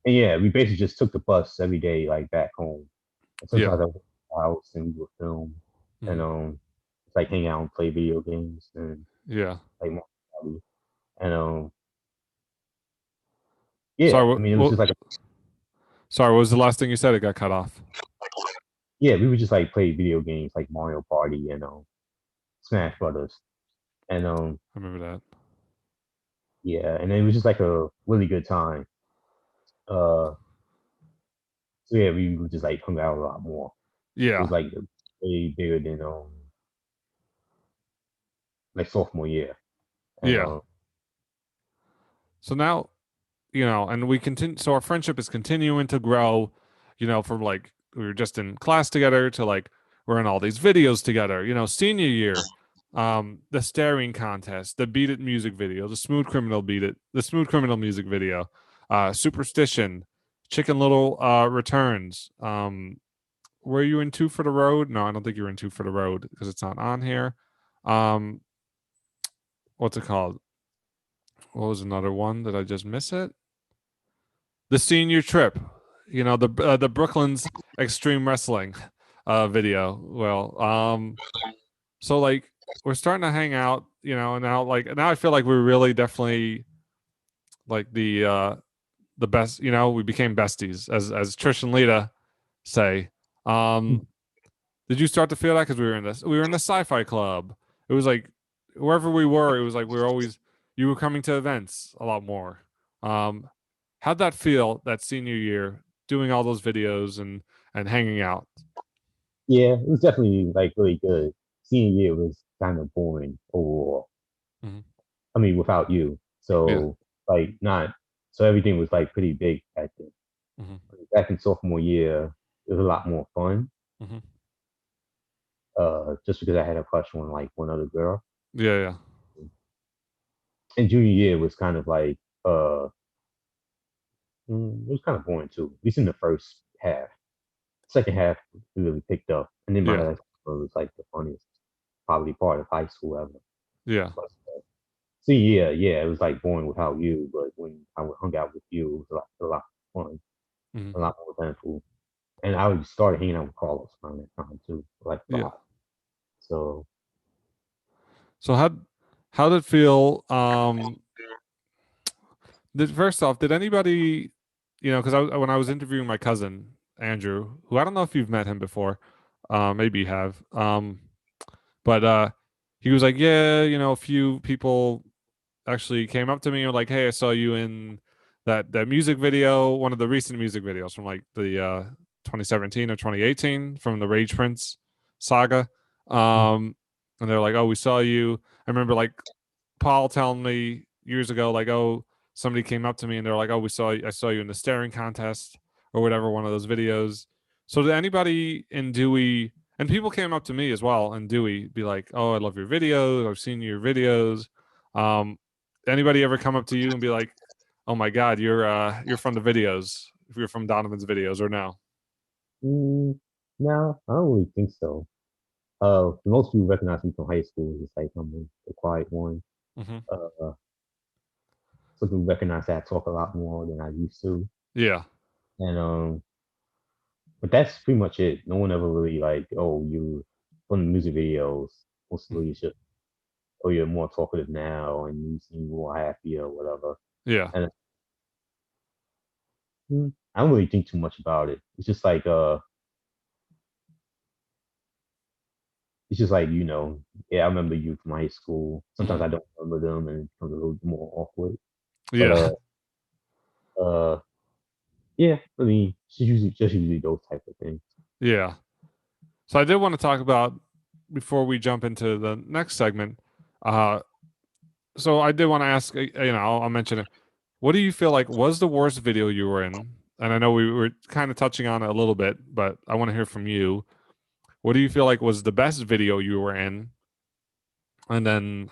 and yeah, we basically just took the bus every day, like back home. And Yeah. sometimes I went to the house and we would film and Hmm. it's like hang out and play video games and Yeah. like Mario Party. And yeah, Sorry. I mean, it was just like Sorry. What was the last thing you said? It got cut off. yeah, we would just like play video games like Mario Party and Smash Brothers. And I remember that. yeah, and it was just like a really good time. Uh, so yeah, we would just like hung out a lot more. It was Yeah. like way bigger than like sophomore year. And Yeah. So now, and we continue. So our friendship is continuing to grow, from like we were just in class together to like we're in all these videos together, senior year, the staring contest, the Beat It music video, the Smooth Criminal music video, Superstition, Chicken Little Returns. Were you in Two for the Road? No, I don't think you were in Two for the Road because it's not on here. Um, what's it called? What was another one? Did I just miss it? The senior trip, the Brooklyn's Extreme Wrestling video. Well, so like we're starting to hang out, and now I feel like we're really definitely like the best, we became besties as Trish and Lita say. Um did you start to feel that because we were in the sci-fi club? It was like wherever we were, it was like we were always you were coming to events a lot more. Um how'd that feel that senior year, doing all those videos and hanging out? yeah, it was definitely like really good. Senior year was kind of boring overall. Hmm. I mean, without you. Yeah. So like not so everything was like pretty big back then. Hmm. Back in sophomore year, it was a lot more fun. Hmm. Just because I had a crush on like one other girl. Yeah, yeah. And junior year was kind of like it was kind of boring too, at least in the first half. second half really picked up, and then my Yeah. high school was like the funniest, probably part of high school ever. Yeah. But, see, yeah, yeah, it was like boring without you, but when I hung out with you, it was a lot of fun, Hmm. a lot more eventful. And I would started hanging out with Carlos around that time too, like a Yeah. lot. So, So how did it feel? First off, did anybody, because when I was interviewing my cousin Andrew, who I don't know if you've met him before, maybe you have, but he was like, yeah, a few people actually came up to me and were like, "Hey, I saw you in that music video, one of the recent music videos from like the 2017 or 2018 from the Rage Prince saga." Um, and they're like, "Oh, we saw you." I remember like Paul telling me years ago, like, "Oh, somebody came up to me and they're like, "Oh, I saw you in the staring contest or whatever, one of those videos." So did anybody in Dewey and people came up to me as well in Dewey be like, "Oh, I love your videos. I've seen your videos." Um, Anybody ever come up to you and be like, "Oh my God, you're from the videos. If you're from Donovan's videos, or no?" mm, no, I don't really think so. Most people recognize me from high school. It's like I'm the quiet one. Hmm. Uh, some people recognize that I talk a lot more than I used to, Yeah. and but that's pretty much it. No one ever really like, oh, you from the music videos. Mostly it's just, oh, you're more talkative now, and you seem more happy or whatever. Yeah. And I don't really think too much about it. It's just like yeah, I remember you from high school. Sometimes Hmm. I don't remember them, and it becomes a little more awkward. But Yeah. uh, yeah. I mean, it's usually those type of things. Yeah. So I did want to talk about before we jump into the next segment. Uh, so I did want to ask, I'll mention it. What do you feel like was the worst video you were in? And I know we were kind of touching on it a little bit, but I want to hear from you. What do you feel like was the best video you were in? And then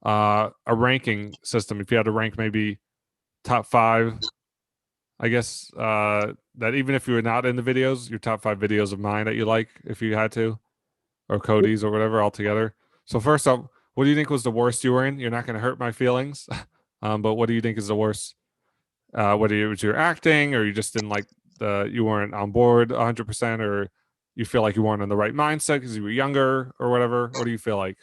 a ranking system. If you had to rank maybe top five, I guess that even if you were not in the videos, your top five videos of mine that you like, if you had to, or Cody's or whatever altogether. So first up, what do you think was the worst you were in? You're not going to hurt my feelings, but what do you think is the worst? Whether it was your acting or you just didn't like you weren't on board 100%, or you feel like you weren't in the right mindset because you were younger or whatever. What do you feel like?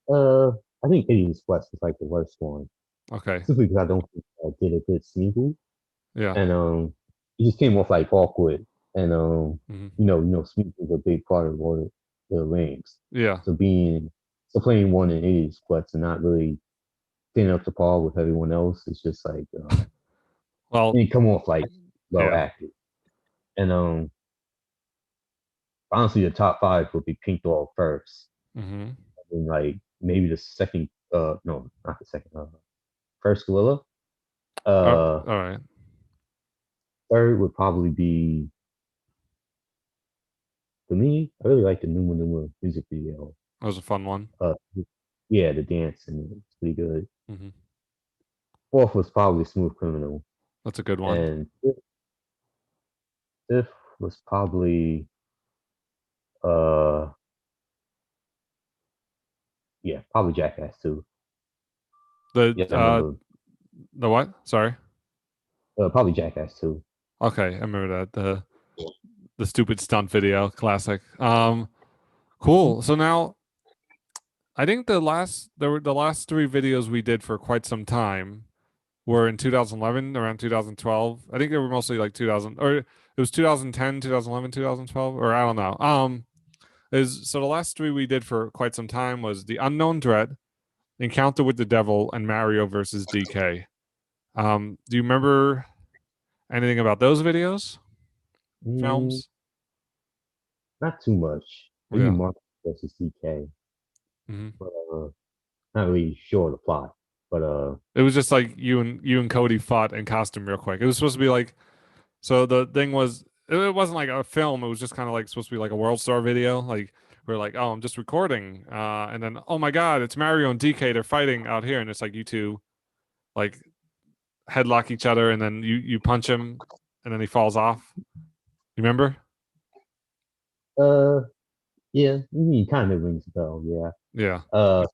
Uh, I think Aliens Quest is like the worst one, Okay. simply because I don't think I did a good single, Yeah. and it just came off like awkward, and Hmm. Smeagol is a big part of Lord of the Rings, Yeah. so playing one in Aliens Quest and not really standing up to par with everyone else, it's just like Well, it come off like well yeah. acted, and honestly, the top five would be Pink Dog first, Hmm. and like maybe the second, no, not the second, first Gorilla. Uh, All right. Third would probably be for me. I really like the Numa Numa music video. That was a fun one. Uh, yeah, the dance and it's pretty good. Hmm. Fourth was probably Smooth Criminal, That's a good one. and fifth was probably uh, yeah, probably Jackass too. The Yeah, I remember. the what? Sorry. Probably Jackass too. Okay, I remember that the stupid stunt video, classic. Cool. So now I think the last three videos we did for quite some time were in 2011, around 2012. I think they were mostly like 2000, or it was 2010, 2011, 2012, or I don't know. Is so the last three we did for quite some time was the Unknown Dread, Encounter with the Devil, and Mario versus DK. Do you remember anything about those videos, Mm, films? not too much. Maybe Yeah. Mark versus DK, Hmm. but not really sure the plot. But It was just like you and Cody fought in costume real quick. It was supposed to be like so the thing was it wasn't like a film. It was just kind of like supposed to be like a World Star video. Like we're like, oh, I'm just recording, and then oh my God, it's Mario and DK. They're fighting out here, and it's like you two like headlock each other, and then you punch him, and then he falls off. You remember? Uh, yeah, he kind of rings a bell. Yeah. Yeah. Uh,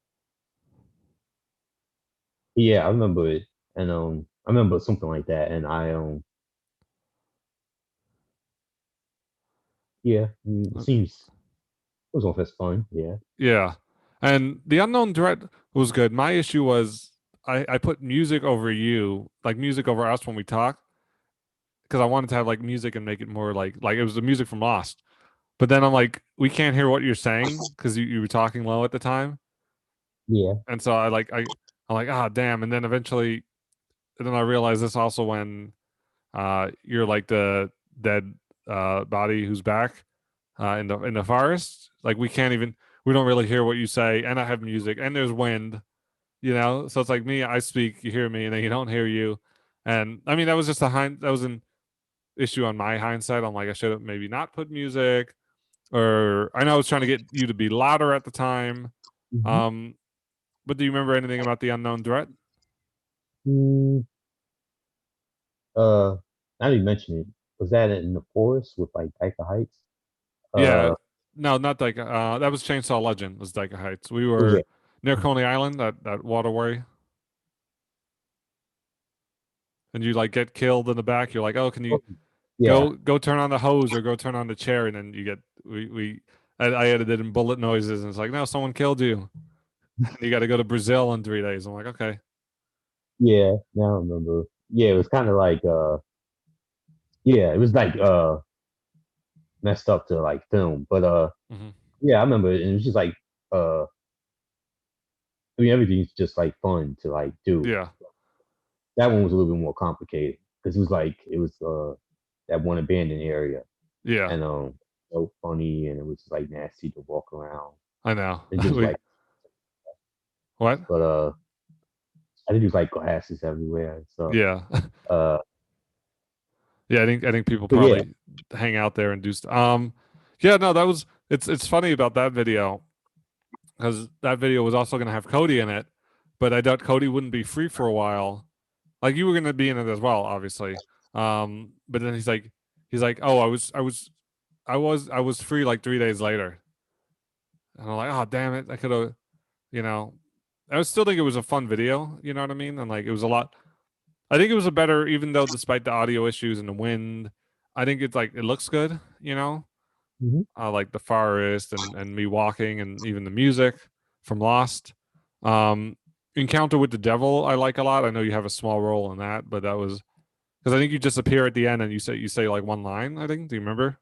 yeah, I remember it, and I remember something like that, and yeah, it seems it was all this fun. Yeah, Yeah. And the unknown threat was good. My issue was I put music over you, like music over us when we talk, because I wanted to have like music and make it more like it was the music from Lost. But then I'm like, we can't hear what you're saying because you were talking low at the time. yeah, And so I'm like, ah, damn. And then eventually, and then I realized this also when you're like the dead body who's back in the forest. Like we don't really hear what you say, and I have music, and there's wind, you know. So it's like me, I speak, you hear me, and then you don't hear you. And I mean, that was just that was an issue on my hindsight. I'm like, I should have maybe not put music, or I know I was trying to get you to be louder at the time. hmm Um, but do you remember anything about the unknown threat? mm, uh. Now that you mention it, was that in the forest with like Dyker Heights? Yeah, Uh, no, not like that was Chainsaw Legend. Was Dyker Heights. We was were it? near Coney Island, that waterway, and you like get killed in the back. You're like, oh, can you Oh, yeah, go turn on the hose or go turn on the chair, and then you get I edited in bullet noises, and it's like, no, someone killed you, and you got to go to Brazil in 3 days. I'm like, okay, yeah. Now I remember. Yeah, it was kind of like yeah, it was like messed up to like film, but hmm yeah, I remember it, and it was just like uh, I mean, everything's just like fun to like do. yeah, That one was a little bit more complicated because it was that one abandoned area, yeah. and so funny, and it was like nasty to walk around I know. and just we like, what? but I think there's like glasses everywhere and stuff. Yeah, Uh, yeah. I think people but yeah, probably hang out there and do stuff. Yeah, no, that was it's funny about that video because that video was also going to have Cody in it, but I doubt Cody wouldn't be free for a while. Like you were going to be in it as well, obviously. But then he's like, oh, I was free like 3 days later, and I'm like, oh, damn it, I could have, you know, I would still think it was a fun video, you know what I mean? And like it was a lot. I think it was a better, even though despite the audio issues and the wind, I think it's like it looks good, you know. hmm Like the forest and me walking and even the music from Lost. Um, Encounter with the Devil, I like a lot. I know you have a small role in that, but that was because I think you just appear at the end and you say like one line. I think. Do you remember?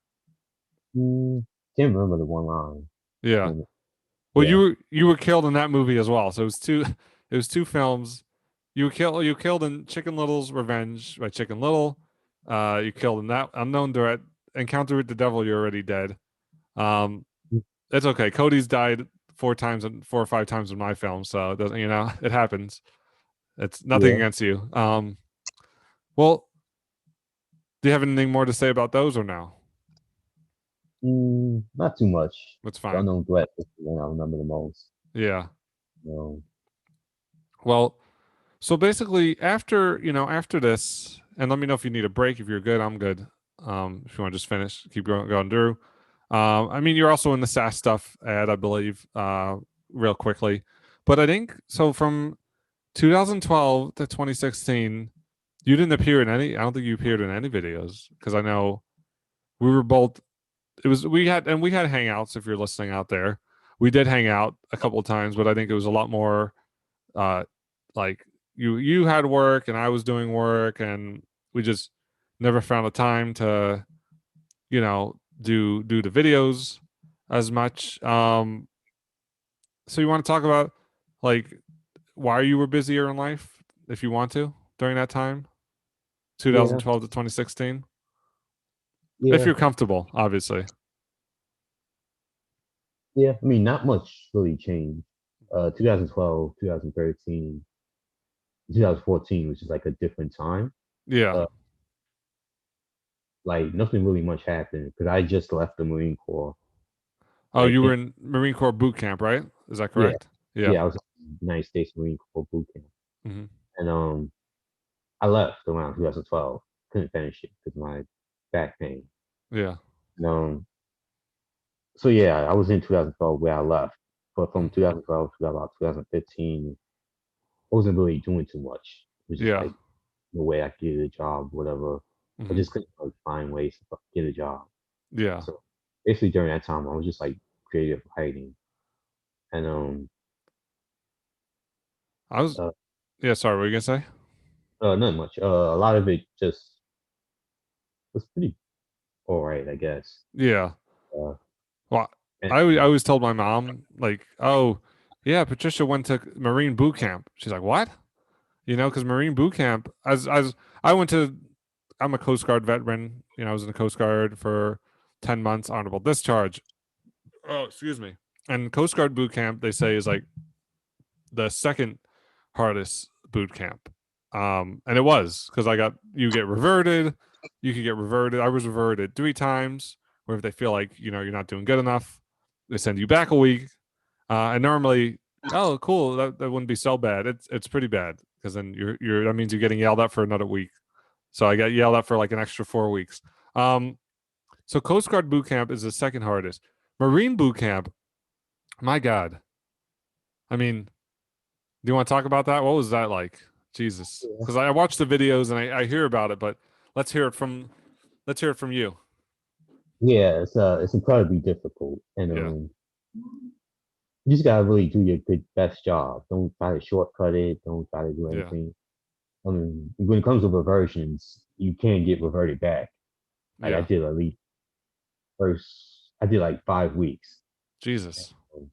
can't remember the one line. Yeah. Damn it. Well, Yeah. you were killed in that movie as well. So it was two it was two films. You killed in Chicken Little's Revenge by Chicken Little. You killed in that Unknown Threat. Encounter with the Devil. You're already dead. Um, it's okay. Cody's died 4 times and 4 or 5 times in my film, so it doesn't. You know, it happens. It's nothing Yeah. against you. Well, do you have anything more to say about those or no? Not too much. That's The fine. unknown threat is the one I remember the most. Yeah. You know. Well, so basically, after this, and let me know if you need a break. If you're good, I'm good. If you want to just finish, keep going through. I mean, you're also in the SaaS stuff ad, I believe, real quickly. But I think so from 2012 to 2016, you didn't appear in any. I don't think you appeared in any videos because I know we were both. It was we had hangouts. If you're listening out there, we did hang out a couple of times, but I think it was a lot more uh like you had work and I was doing work and we just never found the time to do the videos as much. So you want to talk about like why you were busier in life if you want to during that time, Yeah. 2012 to 2016, if Yeah. you're comfortable, obviously. Yeah. I mean, not much really changed. 2012, 2013, 2014, which is like a different time. Yeah. Uh, like nothing really much happened because I just left the Marine Corps. Oh, Like, you were in Marine Corps boot camp, right? Is that yeah, correct? Yeah. yeah, I was in the United States Marine Corps boot camp, hmm and I left around 2012. Couldn't finish it because my back pain. Yeah. And, so yeah, I was in 2012 where I left, but from Mm. 2012 to about 2015, I wasn't really doing too much. It was just Yeah. like the way I could get a job, whatever. I Hmm. just couldn't like find ways to get a job. Yeah. So basically during that time, I was just like creative writing, and I was. uh, Yeah. Sorry. What were you gonna say? not much. A lot of it just was pretty all right, I guess. Yeah. Uh, Well, and I always told my mom like, oh, yeah, Patricia went to Marine boot camp. She's like, what? You know, because Marine boot camp, as I went to, I'm a Coast Guard veteran. You know, I was in the Coast Guard for 10 months, honorable discharge. Oh, excuse me. And Coast Guard boot camp, they say, is like the second hardest boot camp. And it was because you get reverted. You could get reverted. I was reverted 3 times, where if they feel like, you're not doing good enough, they send you back a week. And normally, oh, cool, that wouldn't be so bad. It's pretty bad because then that means you're getting yelled at for another week. So I got yelled at for like an extra 4 weeks. Um, so Coast Guard boot camp is the second hardest. Marine boot camp, my God. I mean, do you want to talk about that? What was that like? Jesus, because I watched the videos and I hear about it, but let's hear it from let's hear it from you. yeah, it's incredibly difficult, and Yeah, you just gotta really do your good best job. Don't try to shortcut it. Don't try to do yeah, anything. I mean, when it comes to reversions, you can get reverted back. Like I yeah. did at least I did like 5 weeks. Jesus. Um,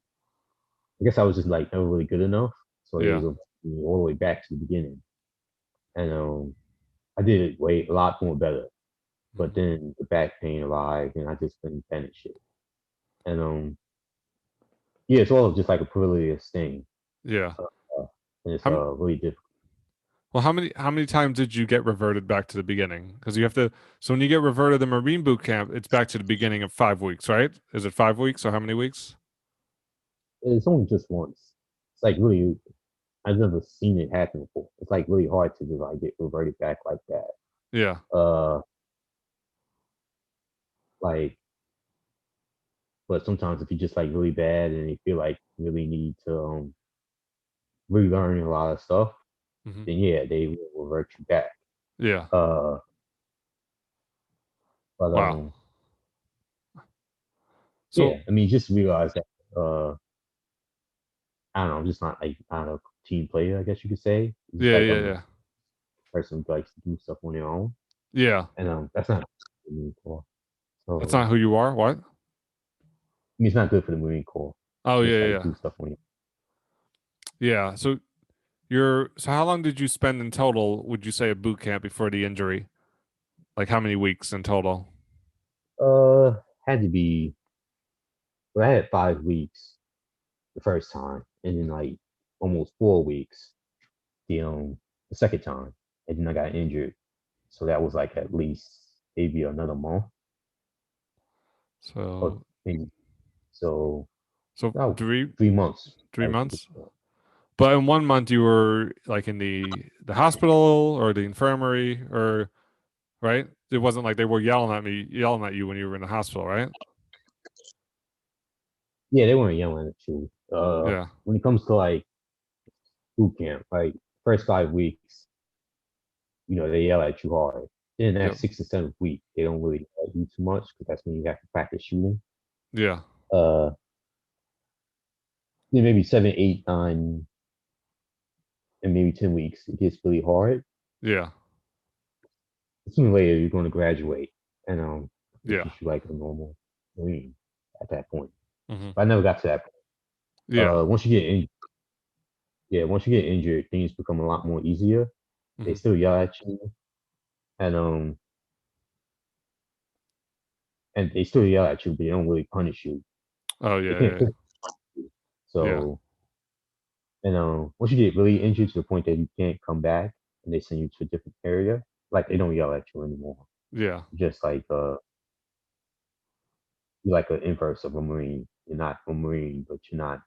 I guess I was just like never really good enough, so they Yeah. reverted me all the way back to the beginning. And I did it way a lot more better. But Mhm. then the back pain arrived, and I just couldn't finish it. And yeah, it's all just like a perilous thing, Yeah. uh, and it's How m- really difficult. well, how many times did you get reverted back to the beginning? Because you have to. So when you get reverted to Marine boot camp, it's back to the beginning of 5 weeks, right? Is it 5 weeks or how many weeks? It's only just once. It's like really, I've never seen it happen before. It's like really hard to just like get reverted back like that. Yeah. Uh, like, but sometimes if you just like really bad and you feel like you really need to relearn a lot of stuff, Hmm. then yeah, they will revert you back. Yeah. Uh, but Wow. yeah, So I mean, just realize that I don't know, I'm just not like not a team player, I guess you could say. It's just yeah, like yeah, I'm a yeah, person who likes to do stuff on their own, yeah. and that's not the Marine Corps. That's So not who you are. What? I mean, it's not good for the Marine Corps. Oh yeah, Just like yeah, do stuff on your. yeah. So how long did you spend in total? Would you say at boot camp before the injury? Like how many weeks in total? Had to be. Well, I had 5 weeks the first time, and then like almost 4 weeks the the second time, and then I got injured. So that was like at least maybe another month or So maybe so so about three 3 months. three I think months. But in 1 month you were like in the hospital or the infirmary or right? It wasn't like they were yelling at you when you were in the hospital, right? yeah, they weren't yelling at you. Yeah. When it comes to like boot camp, like first 5 weeks, they yell at you hard. Then that Yep. 6 to 7 week, they don't really yell at you too much because that's when you have to practice shooting. Yeah. Uh, then maybe 7, 8, 9, and maybe 10 weeks, it gets really hard. Yeah. Sooner or later, you're going to graduate, and they Yeah. treat you like a normal Marine at that point. Hmm. But I never got to that point. Yeah. Once you get in, yeah, once you get injured, things become a lot more easier. They Hmm. still yell at you, and they still yell at you, but they don't really punish you. Oh They yeah, can't yeah. physically punish you. Yeah. So, and once you get really injured to the point that you can't come back, and they send you to a different area, like they don't yell at you anymore. Yeah. Just like you're like an inverse of a Marine. You're not a Marine, but you're not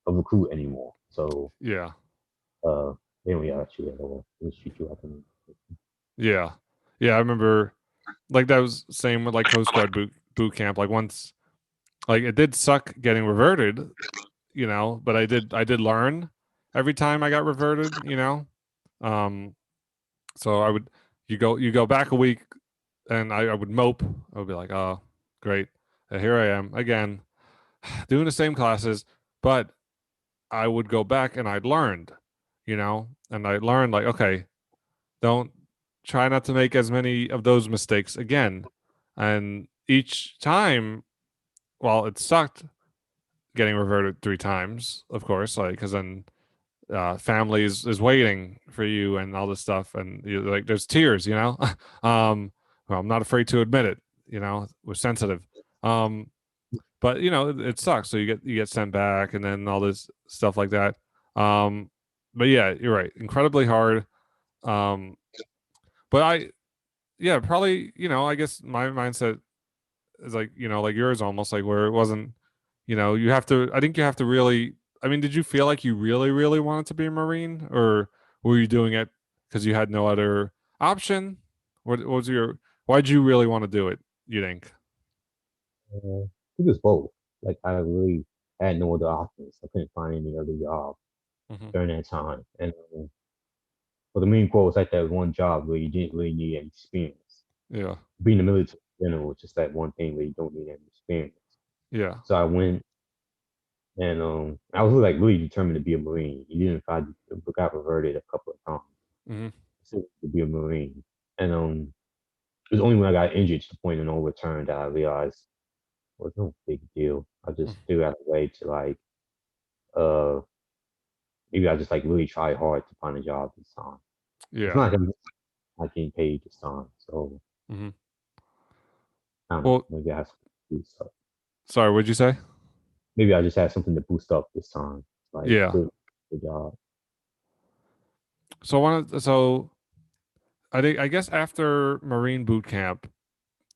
a recruit anymore. So Yeah. uh, they don't yell at you at all. They just treat you like a Marine. Yeah. Yeah, I remember. like that was same with like Coast Guard boot camp. Like once, like it did suck getting reverted, but I did learn every time I got reverted. Um, so you go back a week, and I would mope. I would be like, oh, great, here I am again, doing the same classes, but I would go back and I'd learned, and I learned like, okay, don't try not to make as many of those mistakes again. And each time, well, it sucked getting reverted 3 times, of course, like because then family is waiting for you and all this stuff, and like there's tears. Well, I'm not afraid to admit it. We're sensitive. But it sucks. So you get sent back, and then all this stuff like that. Um, but yeah, you're right. Incredibly hard. Um, but yeah, probably, I guess my mindset is like, like yours almost, like where it wasn't, you have to, I think you have to really, I mean, did you feel like you really, really wanted to be a Marine, or were you doing it because you had no other option? What was why'd you really want to do it, you think? I think it's both. Like I really had no other options. I couldn't find any other job Hmm. during that time. And for the Marine Corps was like that one job where you didn't really need any experience. Yeah. Being in the military in general is just that one thing where you don't need any experience. Yeah. So I went and I was like really determined to be a Marine. Even if I got reverted a couple of times, Hmm. I still wanted to be a Marine. And it was only when I got injured to the point of no return that I realized well, it's no big deal. I just figured out a way to like uh maybe I just like really try hard to find a job this time. It's Yeah. not gonna be like getting paid this time. So Hmm. I don't know. Well, Maybe I have something to boost up. sorry, what'd you say? Maybe I just had something to boost up this time. Like Yeah. quit the job. So so I guess after Marine boot camp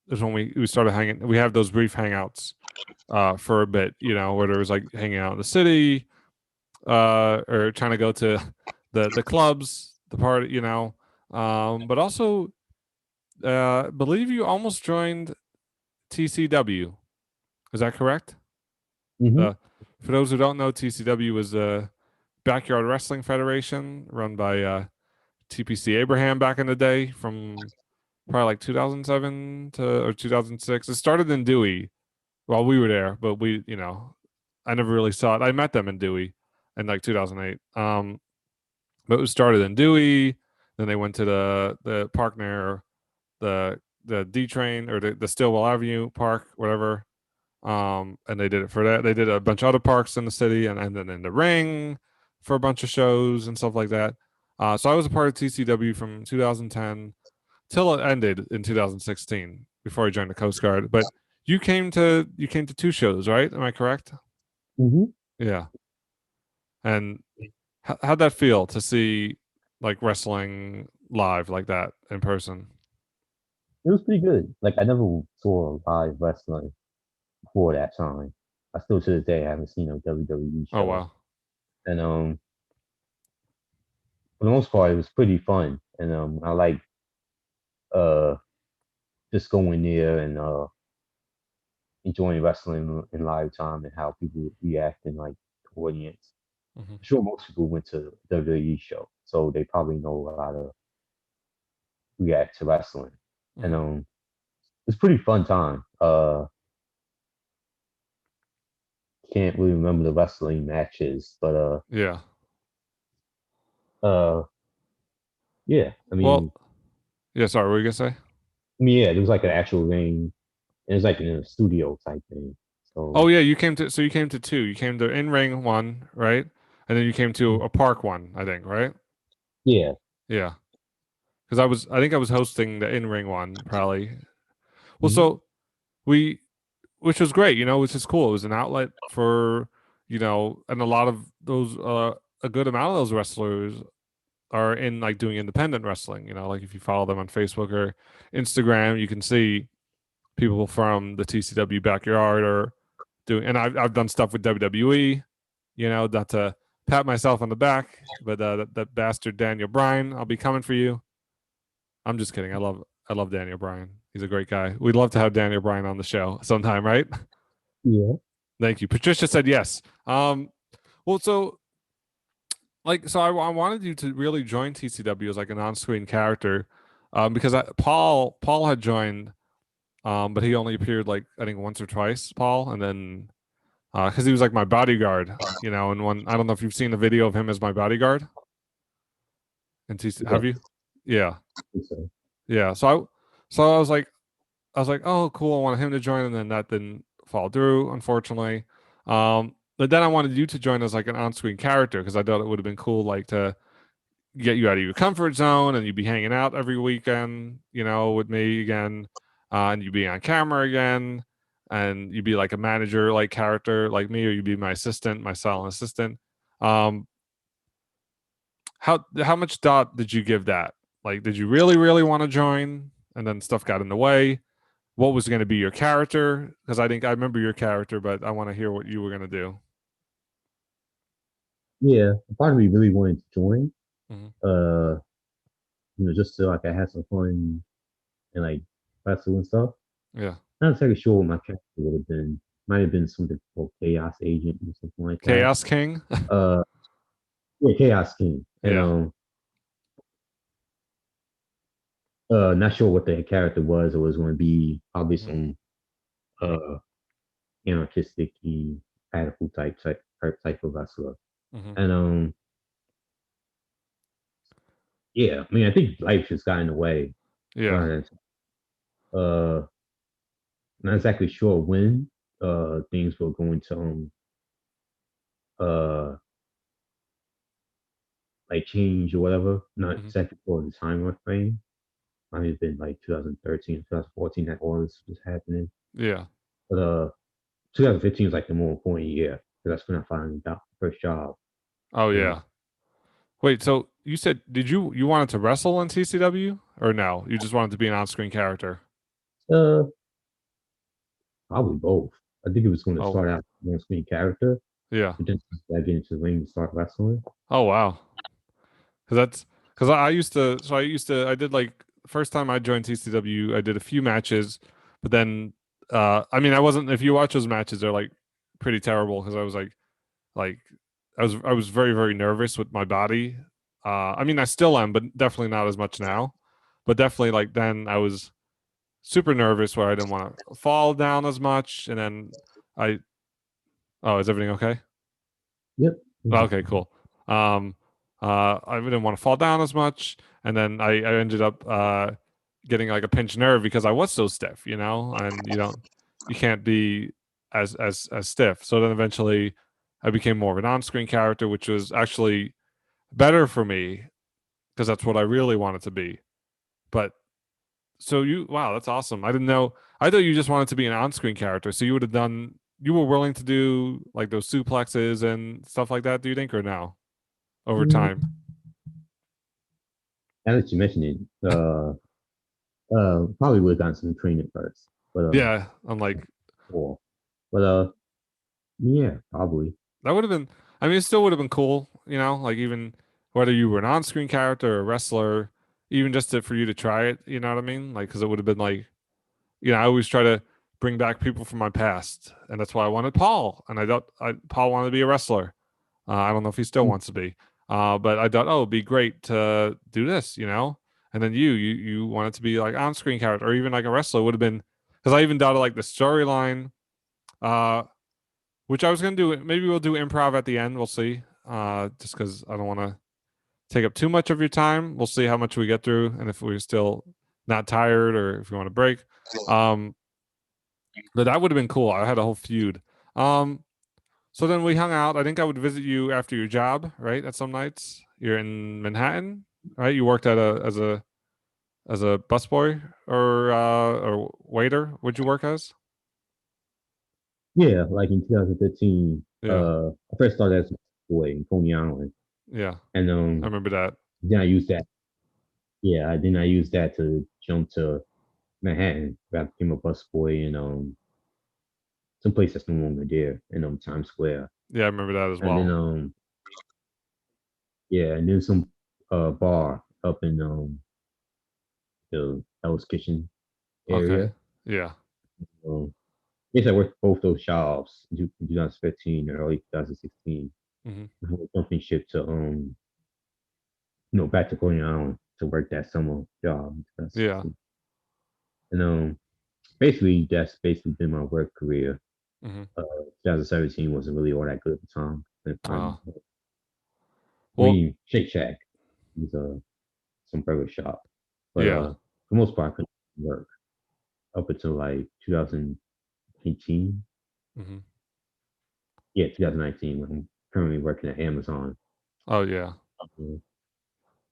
is when we started hanging. We have those brief hangouts for a bit, where there was like hanging out in the city, or trying to go to the clubs, the party, but also, believe you almost joined TCW. Is that correct? Mm-hmm. Uh, for those who don't know, TCW was a backyard wrestling federation run by TPC Abraham back in the day, from probably like 2007 to or 2006. It started in Dewey while we were there, but I never really saw it. I met them in Dewey in like 2008. But it was started in Dewey. Then they went to the park near the D train, or the Stillwell Avenue Park, whatever. And they did it for that. They did a bunch of other parks in the city, and then in the ring for a bunch of shows and stuff like that. So I was a part of TCW from 2010 till it ended in 2016 before I joined the Coast Guard. But you came to 2 shows, right? Am I correct? Mm-hmm. Yeah. And how'd that feel to see like wrestling live like that in person? It was pretty good. Like I never saw live wrestling before that time. I still to this day haven't seen a WWE Oh show. wow. And for the most part it was pretty fun. And I like uh just going there and enjoying wrestling in live time and how people react and like the audience. Hmm. I'm sure most people went to the WWE show, so they probably know how to react to wrestling. And Hmm. it's pretty fun time. Can't really remember the wrestling matches, but Yeah. uh yeah, Well, yeah, sorry, what were you gonna say? yeah, there was like an actual ring. It was like in a studio type thing. Oh So yeah, you came to two. You came to in ring one, right? And then you came to a park one, I think, right? yeah. Yeah. Because I think I was hosting the in ring one, probably. Well, Hmm. so we which was great, which is cool. It was an outlet for, and a lot of those a good amount of those wrestlers are in like doing independent wrestling, like if you follow them on Facebook or Instagram, you can see people from the TCW backyard or doing, and I've done stuff with WWE, not to pat myself on the back, but that bastard Daniel Bryan, I'll be coming for you. I'm just kidding. I love Daniel Bryan. He's a great guy. We'd love to have Daniel Bryan on the show sometime, right? Yeah, Thank you. Patricia said yes. Well, so so I wanted you to really join TCW as like an on-screen character, because Paul had joined, but he only appeared like I think once or twice, Paul, and then because he was like my bodyguard, and one I don't know if you've seen the video of him as my bodyguard. And yeah, have you? Yeah, I think so. yeah. So I was like, oh, cool. I wanted him to join, and then that didn't fall through, unfortunately. But then I wanted you to join as like an on-screen character because I thought it would have been cool, like to get you out of your comfort zone, and you'd be hanging out every weekend, with me again, and you'd be on camera again, and you'd be like a manager like character like me, or you'd be my assistant, my silent assistant. Um, how much thought did you give that? Like, did you really, really want to join, and then stuff got in the way? What was going to be your character? Because I think I remember your character, but I want to hear what you were going to do. Yeah, part of me really wanted to join. Hmm. Uh, just so like I had some fun and like wrestle and stuff. Yeah, Not exactly sure what my character would have been. Might have been something called Chaos Agent or something like that. Chaos King. Uh, yeah, Chaos King. And Yeah. not sure what the character was. It was going to be probably Hmm. some uh anarchistic, radical type of wrestler. Hmm. And yeah, I mean, I think life just got in the way. Yeah. But not exactly sure when things were going to uh like change or whatever. Not Hmm. exactly for the time frame. Might have been like 2013, 2014 that all this was happening. Yeah. But 2015 was like the more important year because that's when I finally got the first job. Oh And yeah. Wait, so you said did you wanted to wrestle in TCW or no? You just wanted to be an on-screen character? uh, probably both. I think it was going to Oh start out one screen character, yeah. but then I get into the ring and start wrestling. Oh wow. Because that's because I used to. So I did like first time I joined TCW. I did a few matches, but then I mean I wasn't. If you watch those matches, they're like pretty terrible because I was like I was very very nervous with my body. I mean I still am, but definitely not as much now. But definitely like then I was super nervous where I didn't want to fall down as much, and then I oh is everything okay? Yep. Okay, cool. Um, I didn't want to fall down as much, and then I ended up getting like a pinched nerve because I was so stiff, and you can't be as stiff. So then eventually, I became more of an on-screen character, which was actually better for me because that's what I really wanted to be. But so wow, that's awesome. I didn't know. I thought you just wanted to be an on-screen character, so you would have done. You were willing to do like those suplexes and stuff like that. Do you think, or no? Over Mm, time. now that you mentioned it, probably would have gotten some training first, but Yeah, I'm like or but yeah, probably. that would have been. I mean, it still would have been cool, like even whether you were an on-screen character or a wrestler, even just for you to try it. You know what I mean? Like, because it would have been like, I always try to bring back people from my past, and that's why I wanted Paul, and I thought Paul wanted to be a wrestler. I don't know if he still wants to be, but I thought, oh, it'd be great to do this, And then you wanted to be like on-screen character or even like a wrestler would have been because I even thought of like the storyline. Uh, which I was gonna do. Maybe we'll do improv at the end. We'll see. Just because I don't want to take up too much of your time. We'll see how much we get through, and if we're still not tired or if we want to break. Um, but that would have been cool. I had a whole feud. Um, so then we hung out. I think I would visit you after your job, right? At some nights. You're in Manhattan, right? You worked as a busboy or waiter. What'd you work as? Yeah, like in 2015, Yeah, I first started as a boy in Coney Island, yeah. and I remember that. then I used that. Yeah, then I used that to jump to Manhattan. Where I became a busboy in some place that's no longer there in Times Square, Yeah, I remember that as and then well. yeah, and then some bar up in the Hell's Kitchen. Okay. area. Yeah. Um, yes, I worked both those jobs in 2015 and early 2016 Hmm. before the company shipped to back to Coney Island to work that summer job in Yeah. 2016. And basically that's basically been my work career. Hmm. 2017 wasn't really all that good at the time. Uh, I well, mean, Shake Shack was some burger shop, but yeah. for the most part, I couldn't work up until like 2019. Hmm. Yeah, 2019 when I'm currently working at Amazon. Oh, yeah. Mhm.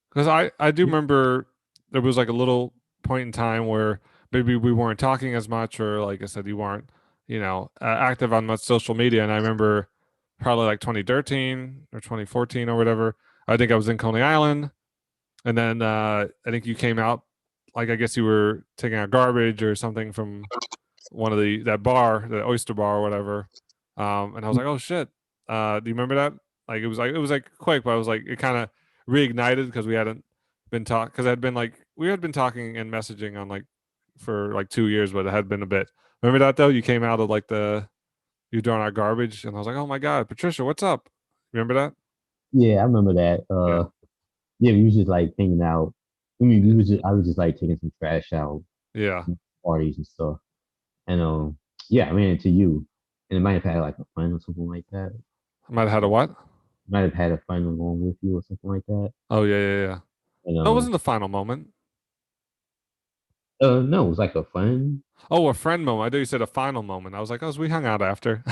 Because I do remember there was like a little point in time where maybe we weren't talking as much, or like I said, you weren't, active on much social media. And I remember probably like 2013 or 2014 or whatever. I think I was in Coney Island, and then I think you came out, like I guess you were taking out garbage or something from one of that bar, the oyster bar or whatever. And I was like, oh shit. Do you remember that? Like it was like quick, but I was like it kind of reignited because we hadn't been talk because we had been talking and messaging on like for like 2 years, but it had been a bit. Remember that though? You came out of like you throwing out garbage, and I was like, oh my god, Patricia, what's up? Remember that? Yeah, I remember that. Yeah, Yeah, we was just like hanging out. I mean, I was just like taking some trash out, yeah. parties and stuff. And yeah, I ran into you, and it might have had like a friend or something like that. I might have had a what? Might have had a friend along with you or something like that. Oh yeah, yeah, yeah. And That wasn't the final moment. no, it was like a friend. Oh, a friend moment. I thought you said a final moment. I was like, oh, so we hung out after,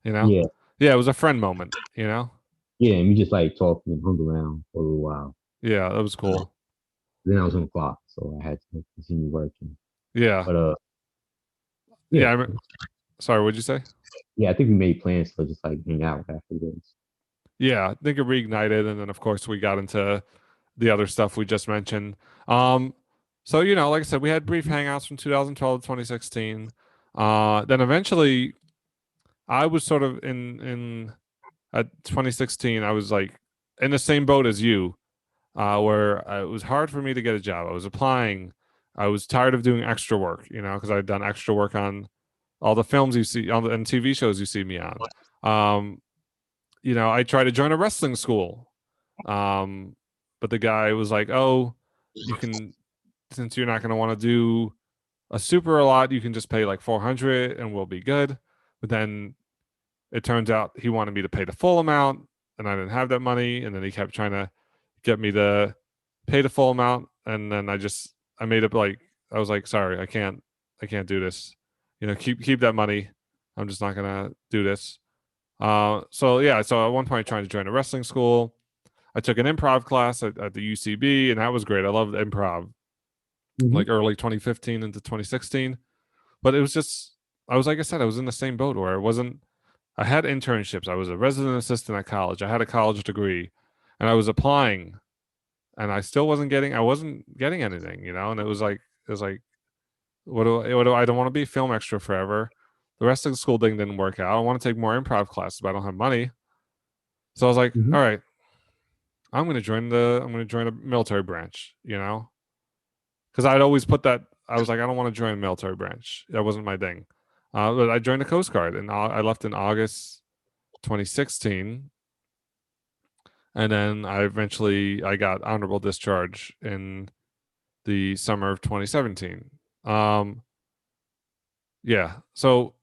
you know? Yeah, Yeah, it was a friend moment. yeah, and we just like talked and hung around for a little while. Yeah, that was cool. Then I was on the clock, so I had to continue working. Yeah. But Yeah. yeah, Sorry, what'd you say? yeah, I think we made plans to just like hang out afterwards. Yeah, I think it reignited. And then, of course, we got into the other stuff we just mentioned. Um, so, like I said, we had brief hangouts from 2012 to 2016. Then eventually, I was sort of in at 2016, I was like in the same boat as you, where it was hard for me to get a job. I was applying. I was tired of doing extra work, because I'd done extra work on all the films you see on and TV shows you see me on. Um, I tried to join a wrestling school, um, but the guy was like, "Oh, you can since you're not going to want to do a super a lot, you can just pay like 400 and we'll be good." But then it turns out he wanted me to pay the full amount, and I didn't have that money. And then he kept trying to get me to pay the full amount, and then I made up like I was like, sorry, I can't do this. Keep that money. I'm just not gonna do this. So yeah, so at one point trying to join a wrestling school. I took an improv class at the UCB, and that was great. I loved improv, Hmm. like early 2015 into 2016. But it was just, I was like I said, I was in the same boat where it wasn't. I had internships. I was a resident assistant at college. I had a college degree, and I was applying, and I wasn't getting anything, And it was like, I don't want to be film extra forever. The rest of the school thing didn't work out. I want to take more improv classes, but I don't have money. So I was like, Hmm. all right, I'm going to join a military branch, because I'd always put that. I was like, I don't want to join a military branch. That wasn't my thing. But I joined the Coast Guard, and I left in August 2016, and then I got honorable discharge in the summer of 2017. Um, yeah. So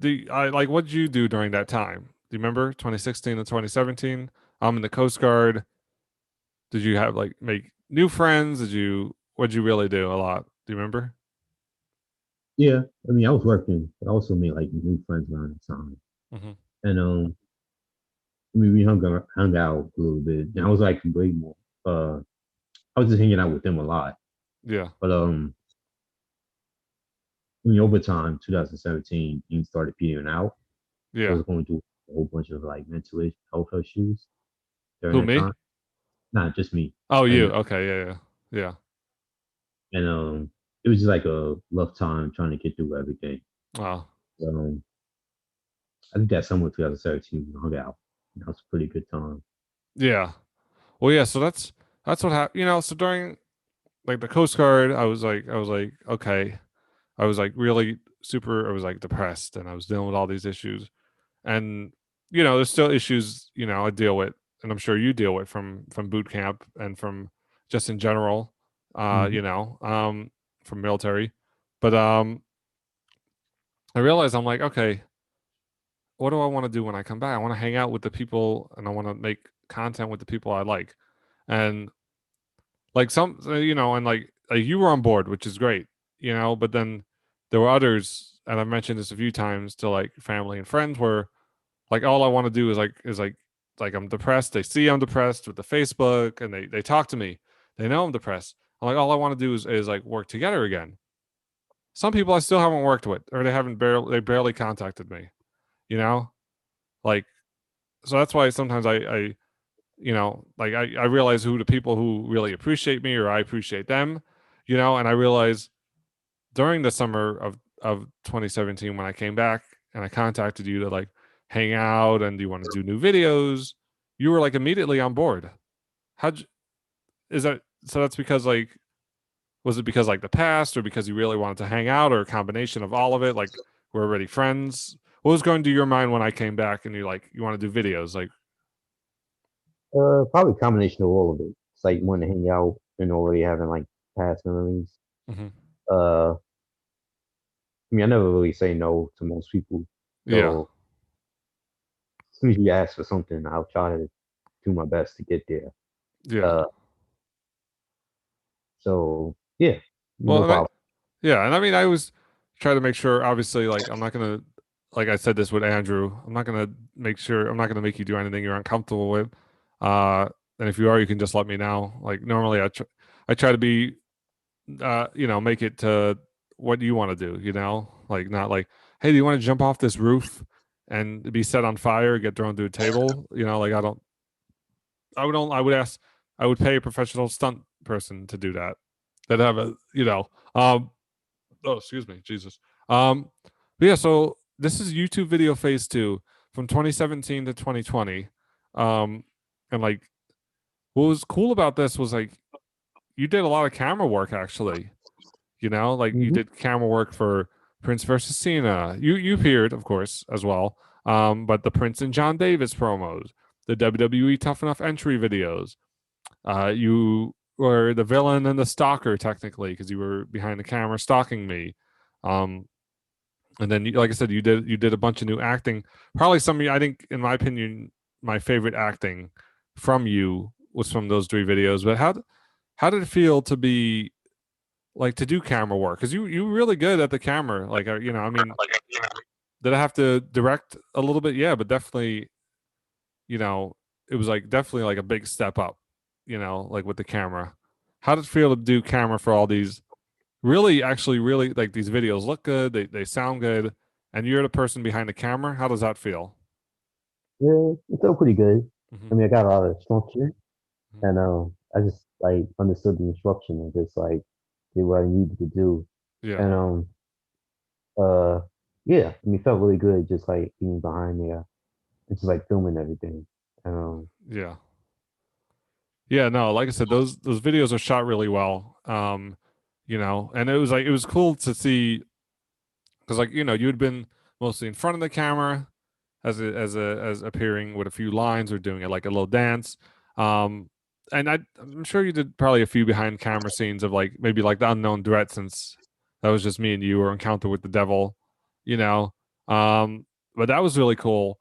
what did you do during that time? Do you remember 2016 to 2017? I'm in the Coast Guard. Did you have like make new friends? What'd you really do a lot? Do you remember? Yeah, I mean, I was working, but I also made like new friends around the time. Hmm. And I mean, we hung out a little bit, and I was like way more. I was just hanging out with them a lot. Yeah. But I mean, over time, 2017, things started petering out. I Yeah. was going through a whole bunch of like mental health issues during Who, that me? time. Not just me, Oh, you. and Okay. Yeah. Yeah. Yeah. and it was just like a rough time trying to get through everything. Oh, Um, I think that summer of 2017 we hung out. That was a pretty good time. yeah. Well, yeah. So that's what happened. So during like the Coast Guard, I was like, okay. I was like really super. I was like depressed, and I was dealing with all these issues. And there's still issues I deal with, and I'm sure you deal with from boot camp and from just in general, uh, Mhm. you know, um, from military. But I realized I'm like, okay, what do I want to do when I come back? I want to hang out with the people, and I want to make content with the people I like, and like and like you were on board, which is great, but then there were others, and I've mentioned this a few times to like family and friends where like all I want to do is like I'm depressed. They see I'm depressed with the Facebook, and they talk to me. They know I'm depressed. I'm like all I want to do is like work together again. Some people I still haven't worked with, or they barely contacted me. You know, like so that's why sometimes like I realize who the people who really appreciate me or I appreciate them, and I realize during the summer of 2017 when I came back and I contacted you to like hang out and do you want to do new videos, you were like immediately on board. How'd you, is that so? That's because like was it because like the past or because you really wanted to hang out or a combination of all of it? Like we're already friends. What was going through your mind when I came back and you want to do videos? Like, Probably a combination of all of it. It's like wanting to hang out and already having like past memories. mhm. Uh, I mean, I never really say no to most people. Yeah, So as soon as you ask for something, I'll try to do my best to get there. yeah. Uh, so yeah, Well, no and I problem. Yeah, and I mean, I was trying to make sure. Obviously, like I'm not gonna, like I said this with Andrew. I'm not gonna make you do anything you're uncomfortable with. Uh, and if you are, you can just let me know. Like normally, I try to be, make it to what you want to do. Like not like, hey, do you want to jump off this roof and be set on fire, get thrown through a table? Like I don't, I would don't, I would ask, I would pay a professional stunt person to do that. That have um, oh, excuse me, Jesus. But yeah, so this is YouTube video phase two from 2017 to 2020. And like, what was cool about this was like you did a lot of camera work actually. Like you Hmm. did camera work for Prince versus Cena. You appeared, of course, as well. But the Prince and John Davis promos, the WWE Tough Enough entry videos. You were the villain and the stalker technically because you were behind the camera stalking me. Um, and then like I said, you did a bunch of new acting. Probably some of you, I think, in my opinion, my favorite acting from you was from those three videos. But how did it feel to be like to do camera work? Because you were really good at the camera. Like I mean, did I have to direct a little bit? Yeah, but definitely, you know, it was like definitely like a big step up. Like with the camera. How did it feel to do camera for all these really actually really like these videos look good, they sound good, and you're the person behind the camera? How does that feel? Yeah, it felt pretty good. Hmm. I mean, I got a lot of structure, Hmm. and I just like understood the instruction and just like did what I needed to do, Yeah, and uh, yeah, I mean, it felt really good just like being behind there and just like filming everything, and yeah, yeah. No, like I said, those videos are shot really well. And it was cool to see because like you had been mostly in front of the camera as appearing with a few lines or doing it like a little dance. Um, and I'm sure you did probably a few behind camera scenes of like maybe like the unknown threat since that was just me and you or encounter with the devil, you know. Um, but that was really cool.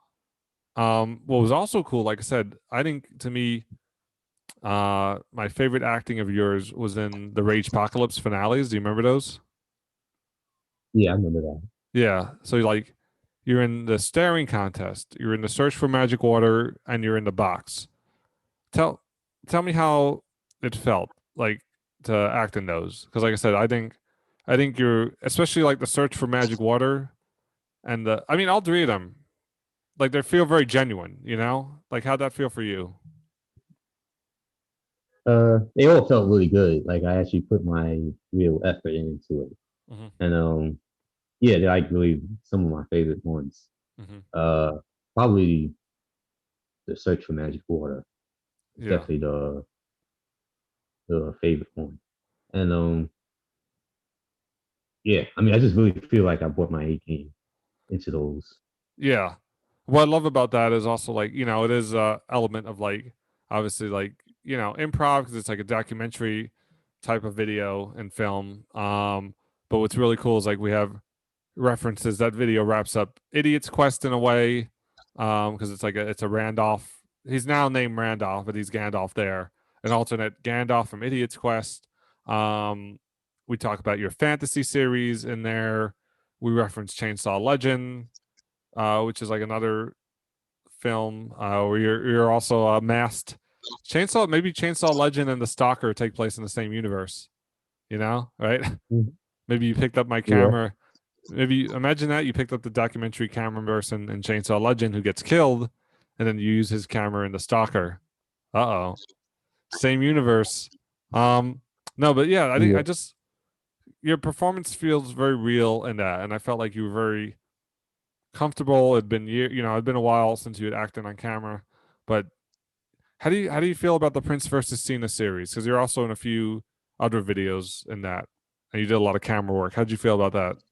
What was also cool, like I said, I think to me, my favorite acting of yours was in the Rage Apocalypse finales. Do you remember those? yeah, I remember that. Yeah. So like you're in the staring contest, you're in the search for magic water, and you're in the box. Tell tell me how it felt like to act in those. Because like I said, I think you're especially like the search for magic water and the I mean all three of them. Like they feel very genuine, you know? Like how'd that feel for you? They all felt really good. Like I actually put my real effort into it, Hmm. and yeah, they're like really some of my favorite ones. Hmm. Uh, Probably the search for magic water is Yeah. definitely the favorite one, and yeah, I mean, I just really feel like I brought my A game into those. Yeah. What I love about that is also like, it is a element of like obviously like, improv because it's like a documentary type of video and film. But what's really cool is like we have references. That video wraps up Idiot's Quest in a way, because it's a Randolph. He's now named Randolph, but he's Gandalf there. An alternate Gandalf from Idiot's Quest. Um, we talk about your fantasy series in there. We reference Chainsaw Legend, which is like another film where you're also masked. Maybe Chainsaw Legend and The Stalker take place in the same universe. Right? Mhm. Maybe you picked up my Yeah. camera. Maybe imagine that you picked up the documentary camera person in Chainsaw Legend who gets killed, and then you use his camera in The Stalker. Oh, same universe. Um, no, but yeah, I think Yeah. I just your performance feels very real in that, and I felt like you were very comfortable. It'd been a while since you had acted on camera, but how do you feel about the Prince versus Cena series? Because you're also in a few other videos in that, and you did a lot of camera work. How'd you feel about that?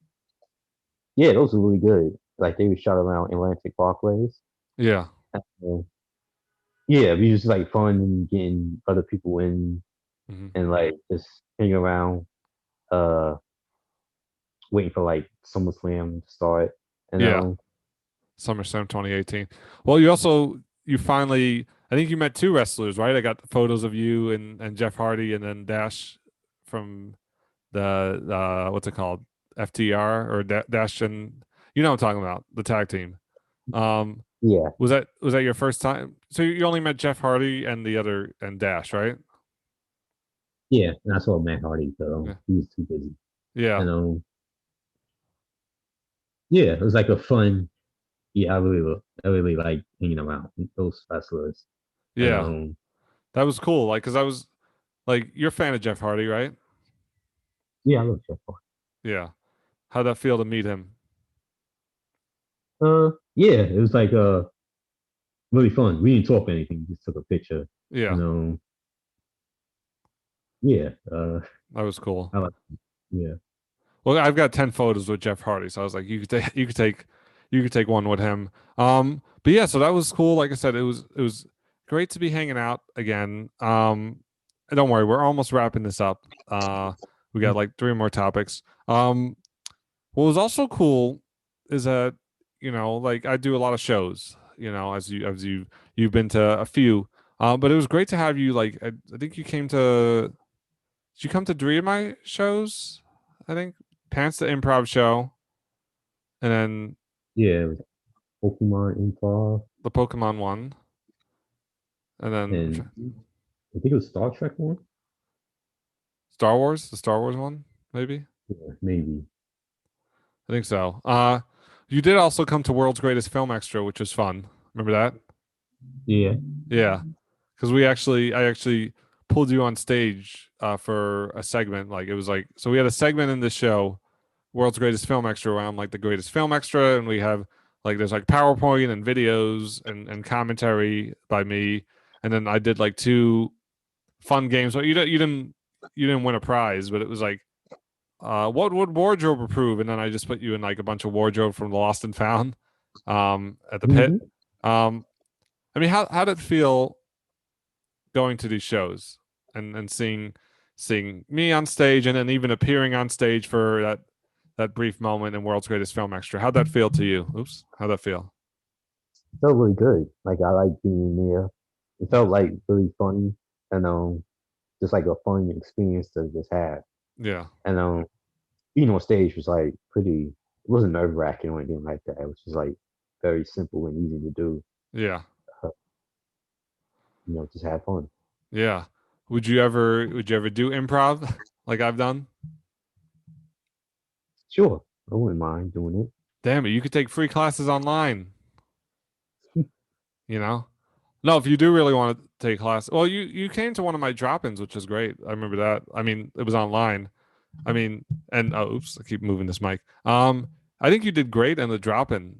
Yeah, those are really good. Like they were shot around Atlantic Parkways. Yeah. And, yeah, we just like fun and getting other people in Hmm. and like just hanging around, uh, waiting for like SummerSlam to start. And Yeah. SummerSlam 2018. Well, you finally I think you met two wrestlers, right? I got photos of you and Jeff Hardy and then Dash from the what's it called? FTR or Dash and what I'm talking about, the tag team. Um yeah, was that your first time? So you only met Jeff Hardy and the other and Dash, right? yeah. And I saw Matt Hardy, but Yeah. he was too busy. Yeah. And yeah, it was like a fun. Yeah, I really like hanging around with those wrestlers. And Yeah. That was cool. Like cuz I was like you're a fan of Jeff Hardy, right? yeah, I love Jeff Hardy. Yeah. How'd that feel to meet him? Yeah, it was like really fun. We didn't talk anything, just took a picture. Yeah. And yeah, That was cool. I like yeah. Well, I've got 10 photos with Jeff Hardy, so I was like, you could take one with him. But yeah, so that was cool. Like I said, it was great to be hanging out again. And don't worry, we're almost wrapping this up. We got like three more topics. What was also cool is that, like I do a lot of shows, you've been to a few. But it was great to have you like I think you came to did you come to three of my shows? I think Pants the Improv Show, and then Yeah, it was Pokemon Improv the Pokemon one, and then and I think it was Star Trek one. Star Wars, the Star Wars one, maybe. Yeah, maybe. I think so. You did also come to World's Greatest Film Extra, which was fun. Remember that? Yeah, Yeah, because I actually pulled you on stage for a segment. Like it was like so we had a segment in the show World's Greatest Film Extra where I'm like the greatest film extra, and we have like there's like PowerPoint and videos and commentary by me, and then I did like two fun games. But you didn't win a prize, but it was like what would wardrobe approve? And then I just put you in like a bunch of wardrobe from the Lost and Found at the pit. hmm Um, I mean, how did it feel going to these shows and seeing me on stage and then even appearing on stage for that brief moment in World's Greatest Film Extra. How'd that feel to you? Oops, how'd that feel? felt really good. Like I like being there. It felt like really funny and just like a fun experience to just have. Yeah, And being on stage was like pretty. It wasn't nerve wracking or anything like that. It was just like very simple and easy to do. yeah, Uh, just have fun. yeah. Would you ever do improv like I've done? Sure, I wouldn't mind doing Damn it, you could take free classes online, you know? No, if you do really want to take class, well, you came to one of my drop-ins, which is great. I remember that. I mean, it was online. I mean, and oh, oops, I keep moving this mic. I think you did great in the drop-in.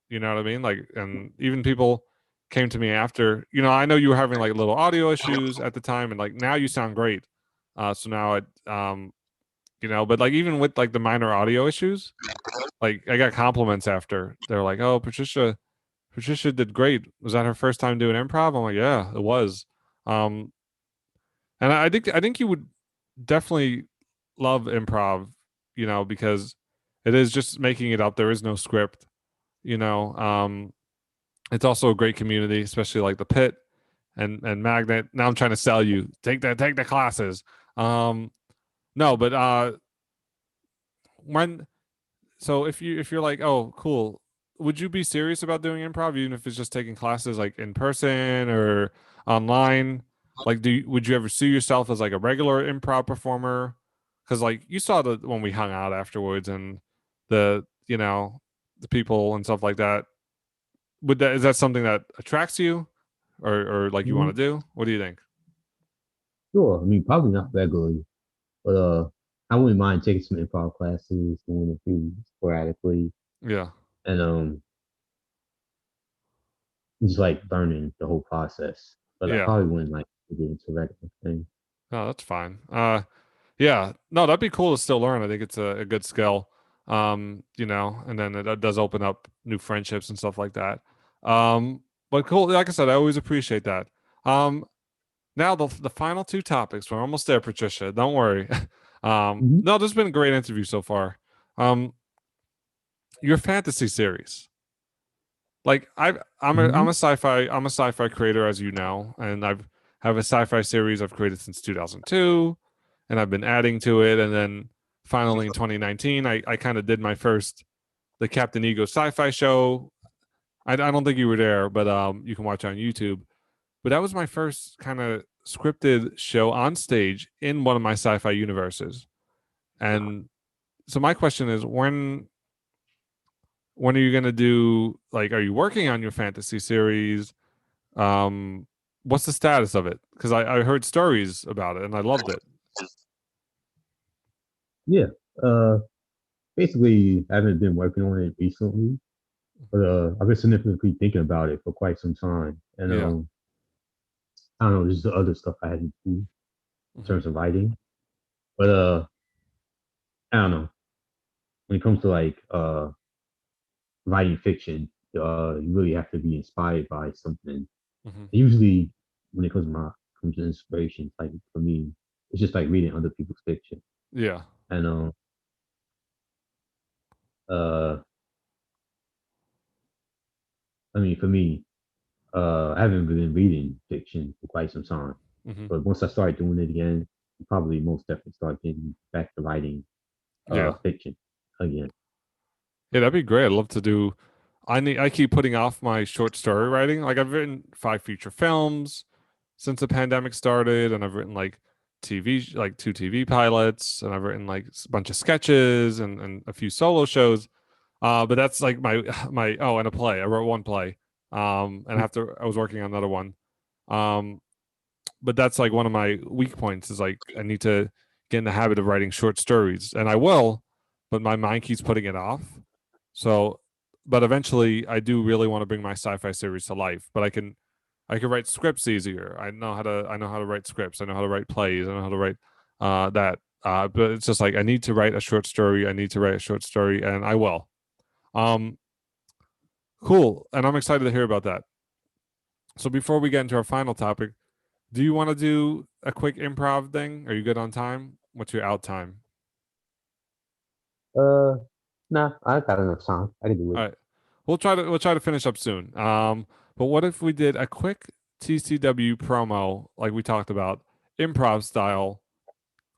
You know what I mean? Like, and even people came to me after. I know you were having like little audio issues at the time, and like now you sound great. So now But like even with like the minor audio issues, like I got compliments after. They're like, "Oh, Patricia did great. Was that her first time doing improv?" I'm like, "Yeah, it was." Um, and I think you would definitely love improv, because it is just making it up. There is no script, you know. It's also a great community, especially like the Pit and Magnet. Now I'm trying to sell you. Take the classes. Um, no, but when so if you're like, oh, cool, would you be serious about doing improv, even if it's just taking classes like in person or online? Like, would you ever see yourself as like a regular improv performer? Because like you saw the when we hung out afterwards and the the people and stuff like that. Would that is that something that attracts you, or like you Mm, want to do? What do you think? sure. I mean, probably not regularly, but I wouldn't mind taking some improv classes, doing a few sporadically, Yeah, and just like learning the whole process. But I yeah. probably wouldn't like get into regular thing. No, that's fine. Yeah, no, that'd be cool to still learn. I think it's a good skill. And then it does open up new friendships and stuff like that. But cool. Like I said, I always appreciate that. Now the final two topics. We're almost there, Patricia. Don't worry. Hmm. No, this has been a great interview so far. Um, your fantasy series. Like I'm Hmm. a sci-fi creator, as you know, and I've have a sci-fi series I've created since 2002, and I've been adding to it, and then finally in 2019 I kind of did my first the Captain Ego sci-fi show. I don't think you were there, but you can watch it on YouTube. But that was my first kind of scripted show on stage in one of my sci-fi universes. And so my question is, when are you gonna do, like, are you working on your fantasy series? Um, what's the status of it? Because I heard stories about it and I loved it. Yeah. Uh, Basically, I haven't been working on it recently, but I've been significantly thinking about it for quite some time, and Yeah. I don't know, there's the other stuff I had to do in Hmm. terms of writing, but I don't know. When it comes to like writing fiction, you really have to be inspired by something. Hmm. Usually, when it comes to inspiration, like for me, it's just like reading other people's fiction. Yeah. And uh, I mean, for me, I haven't been reading fiction for quite some time, Hmm. but once I start doing it again, I'll probably most definitely start getting back to writing Yeah. fiction again. Yeah, that'd be great. I'd love to do. I keep putting off my short story writing. Like I've written 5 feature films since the pandemic started, and I've written like like 2 TV pilots, and I've written like a bunch of sketches and a few solo shows. But that's like my my oh, and a play. I wrote one play. And after I was working on another one. Um, but that's like one of my weak points is like I need to get in the habit of writing short stories, and I will, but my mind keeps putting it off. So, but eventually, I do really want to bring my sci-fi series to life. But I can write scripts easier. I know how to write scripts. I know how to write plays. I know how to write that. But it's just like I need to write a short story. I need to write a short story, and I will. Um, cool, and I'm excited to hear about that. So before we get into our final topic, do you want to do a quick improv thing? Are you good on time? What's your out time? Uh, nah, I got enough time. I can do it. All right. We'll try to finish up soon. But what if we did a quick TCW promo like we talked about, improv style,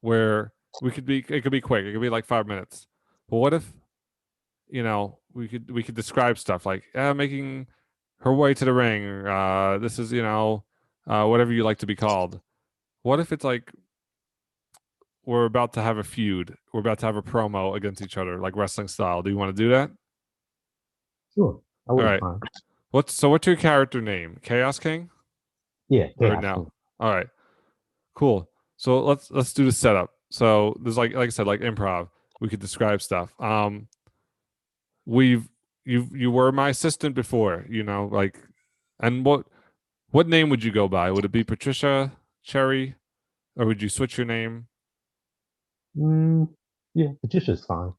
where it could be quick. It could be like 5 minutes. But what if, we could describe stuff like making her way to the ring, this is, whatever you like to be called. What if it's like we're about to have a feud. We're about to have a promo against each other, like wrestling style. Do you want to do that? Sure, I All wouldn't right. mind. What's your character name? Chaos King? Yeah, Or chaos no? king. All right. Cool. So let's do the setup. So there's like I said, like improv. We could describe stuff. We've you were my assistant before, like, and what name would you go by? Would it be Patricia Cherry, or would you switch your name? Yeah, Patricia's fine.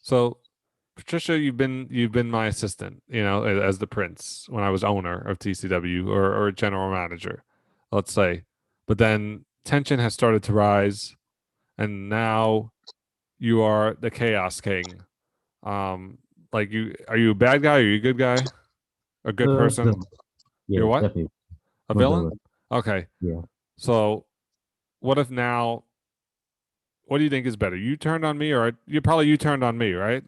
So Patricia, you've been my assistant, as the prince when I was owner of TCW or general manager, let's say. But then tension has started to rise, and now you are the Chaos King. Um, like are you a bad guy? Are you a good guy? A good person? Villain. Yeah, You're what? definitely. A I'm a villain? villain. Okay. Yeah, So what if now? What do you think is better? You turned on me, or you turned on me, right?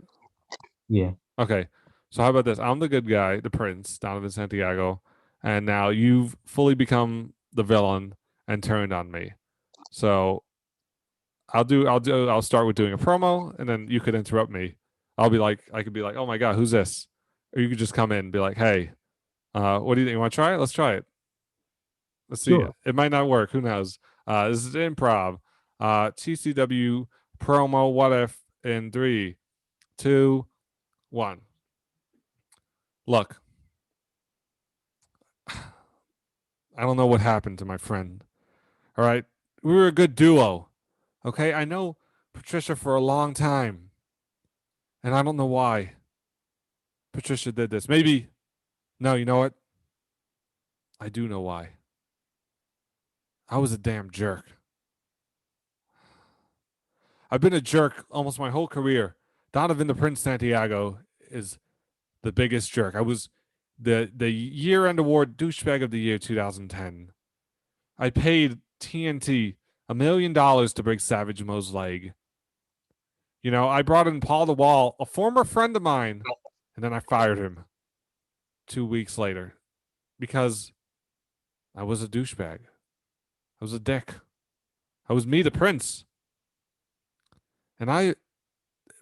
yeah, Okay. So how about this? I'm the good guy, the prince, Donovan Santiago, and now you've fully become the villain and turned on me. So I'll start with doing a promo, and then you could interrupt me. I could be like, oh my God, who's this? Or you could just come in and be like, hey, what do you think? You want to try it? Let's try it. Let's see. sure. It might not work. Who knows? This is improv. TCW promo. What if in three, two, one? Look, I don't know what happened to my friend. All right. We were a good duo. Okay. I know Patricia for a long time, and I don't know why Patricia did this. Maybe, no, you know what? I do know why. I was a damn jerk. I've been a jerk almost my whole career. Donovan the Prince Santiago is the biggest jerk. I was the year end award douchebag of the year 2010. I paid TNT $1 million to break Savage Mo's leg. I brought in Paul the Wall, a former friend of mine, and then I fired him 2 weeks later because I was a douchebag. I was a dick. I was me, the prince. And I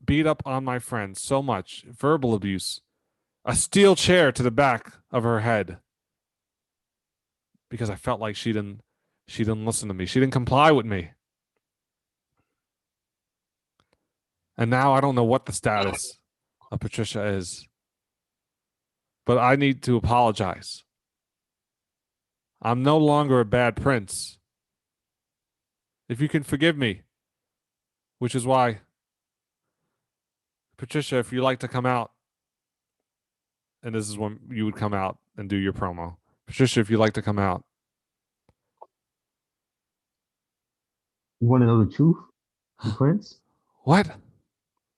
beat up on my friend so much, verbal abuse, a steel chair to the back of her head because I felt like she didn't listen to me. She didn't comply with me. And now I don't know what the status of Patricia is, but I need to apologize. I'm no longer a bad prince. If you can forgive me, which is why, Patricia, if you like to come out, and this is when you would come out and do your promo. Patricia, if you like to come out. You want to know the truth, the prince? What?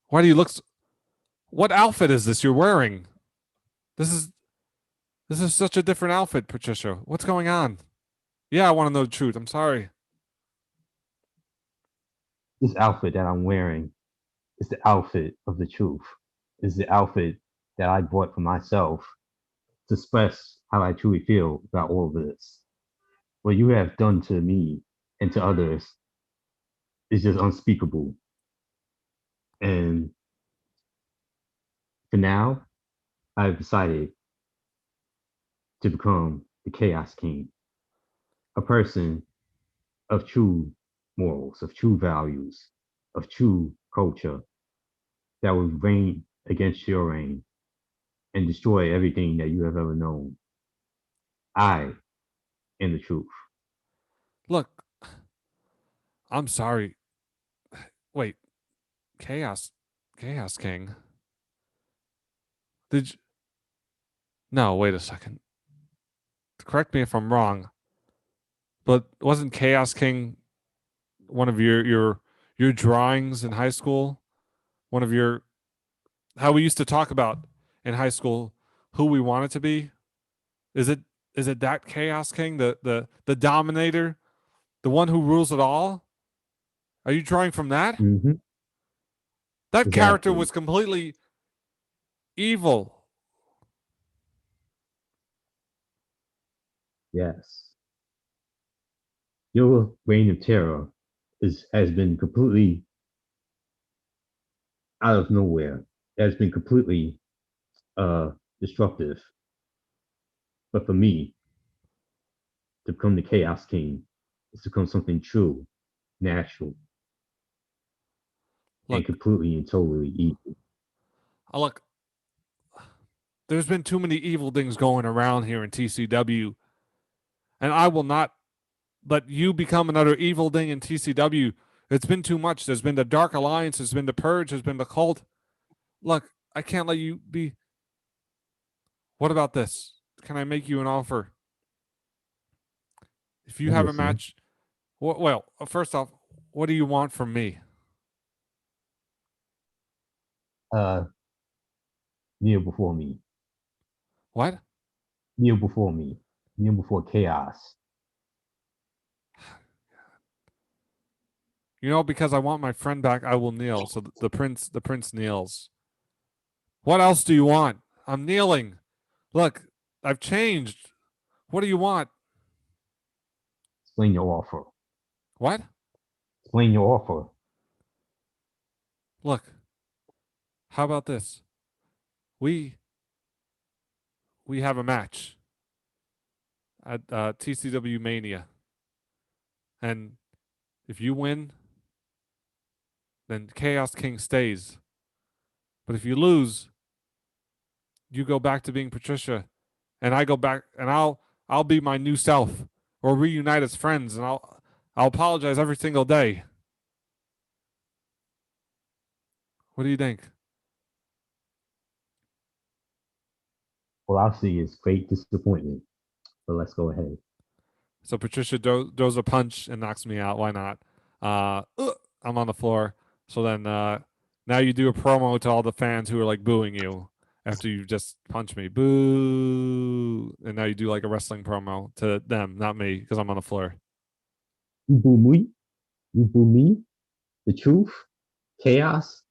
Why do you look? What outfit is this you're wearing? This is this is such a different outfit, Patricia. What's going on? Yeah, I want to know the truth. I'm sorry. This outfit that I'm wearing is the outfit of the truth. Is the outfit that I bought for myself to express how I truly feel about all of this. What you have done to me and to others is just unspeakable. And for now, I've decided to become the Chaos King, a person of true morals, of true values, of true culture that will reign against your reign and destroy everything that you have ever known. I am the truth. Look, I'm sorry. Wait, Chaos, Chaos King. Did you? No, wait a second. Correct me if I'm wrong, but wasn't Chaos King one of your drawings in high school? One of your how we used to talk about in high school who we wanted to be? Is it is it that Chaos King, the dominator, the one who rules it all? Are you drawing from that? Mm-hmm. That character Exactly. was completely evil. Yes. Your reign of terror has been completely out of nowhere. It has been completely uh, destructive. But for me, to become the Chaos King is to become something true, natural, and Look, completely and totally evil. look. There's been too many evil things going around here in TCW, and I will not let you become another evil thing in TCW. It's been too much. There's been the Dark Alliance. There's been the Purge. There's been the Cult. Look, I can't let you be. What about this? Can I make you an offer? If you I'm have a listening. match, well, first off, what do you want from me? Uh, kneel before me. What? Kneel before me. Kneel before chaos. You know, because I want my friend back, I will kneel. So the prince kneels. What else do you want? I'm kneeling. Look, I've changed. What do you want? Explain your offer. What? Explain your offer. Look, how about this? We we have a match at TCW Mania, and if you win, then Chaos King stays. But if you lose, you go back to being Patricia, and I go back, and I'll be my new self, or reunite as friends, and I'll apologize every single day. What do you think? Well, I'll see is great disappointment. But let's go ahead. So Patricia throws a punch and knocks me out. Why not? I'm on the floor. So then now you do a promo to all the fans who are like booing you after you just punched me. Boo! And now you do like a wrestling promo to them, not me, because I'm on the floor. You boo me. You boo me. The truth. Chaos.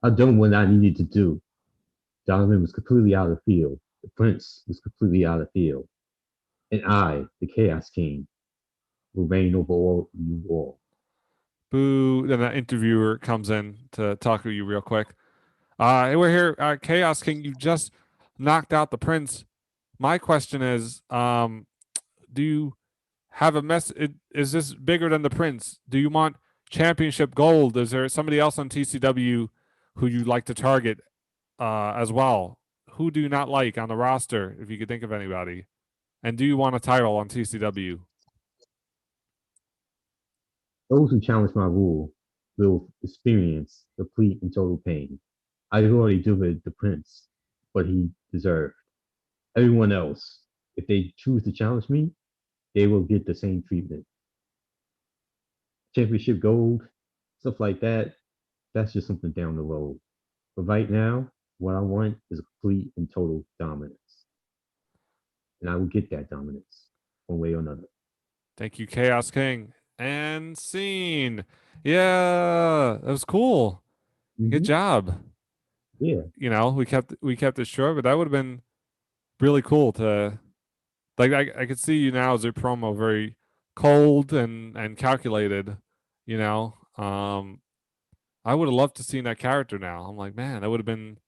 I've done what I needed to do. Donovan was completely out of the field. The Prince was completely out of the field. And I, the Chaos King, will reign over all you all. Boo! Then that interviewer comes in to talk to you real quick. We're here, Chaos King. You just knocked out the Prince. My question is, do you have a mess? Is this bigger than the Prince? Do you want championship gold? Is there somebody else on TCW who you'd like to target as well? Who do you not like on the roster, if you could think of anybody? And do you want a title on TCW? Those who challenge my rule will experience complete and total pain. I already delivered the Prince what he deserved. Everyone else, if they choose to challenge me, they will get the same treatment. Championship gold, stuff like that, that's just something down the road. But right now, what I want is complete and total dominance. And I will get that dominance one way or another. Thank you, Chaos King. And scene. Yeah, that was cool. Good Mm-hmm. job. Yeah. You know, we kept it short, but that would have been really cool to like I could see you now as a promo very cold and calculated, you know. I would have loved to see that character now. I'm like, man, that would have been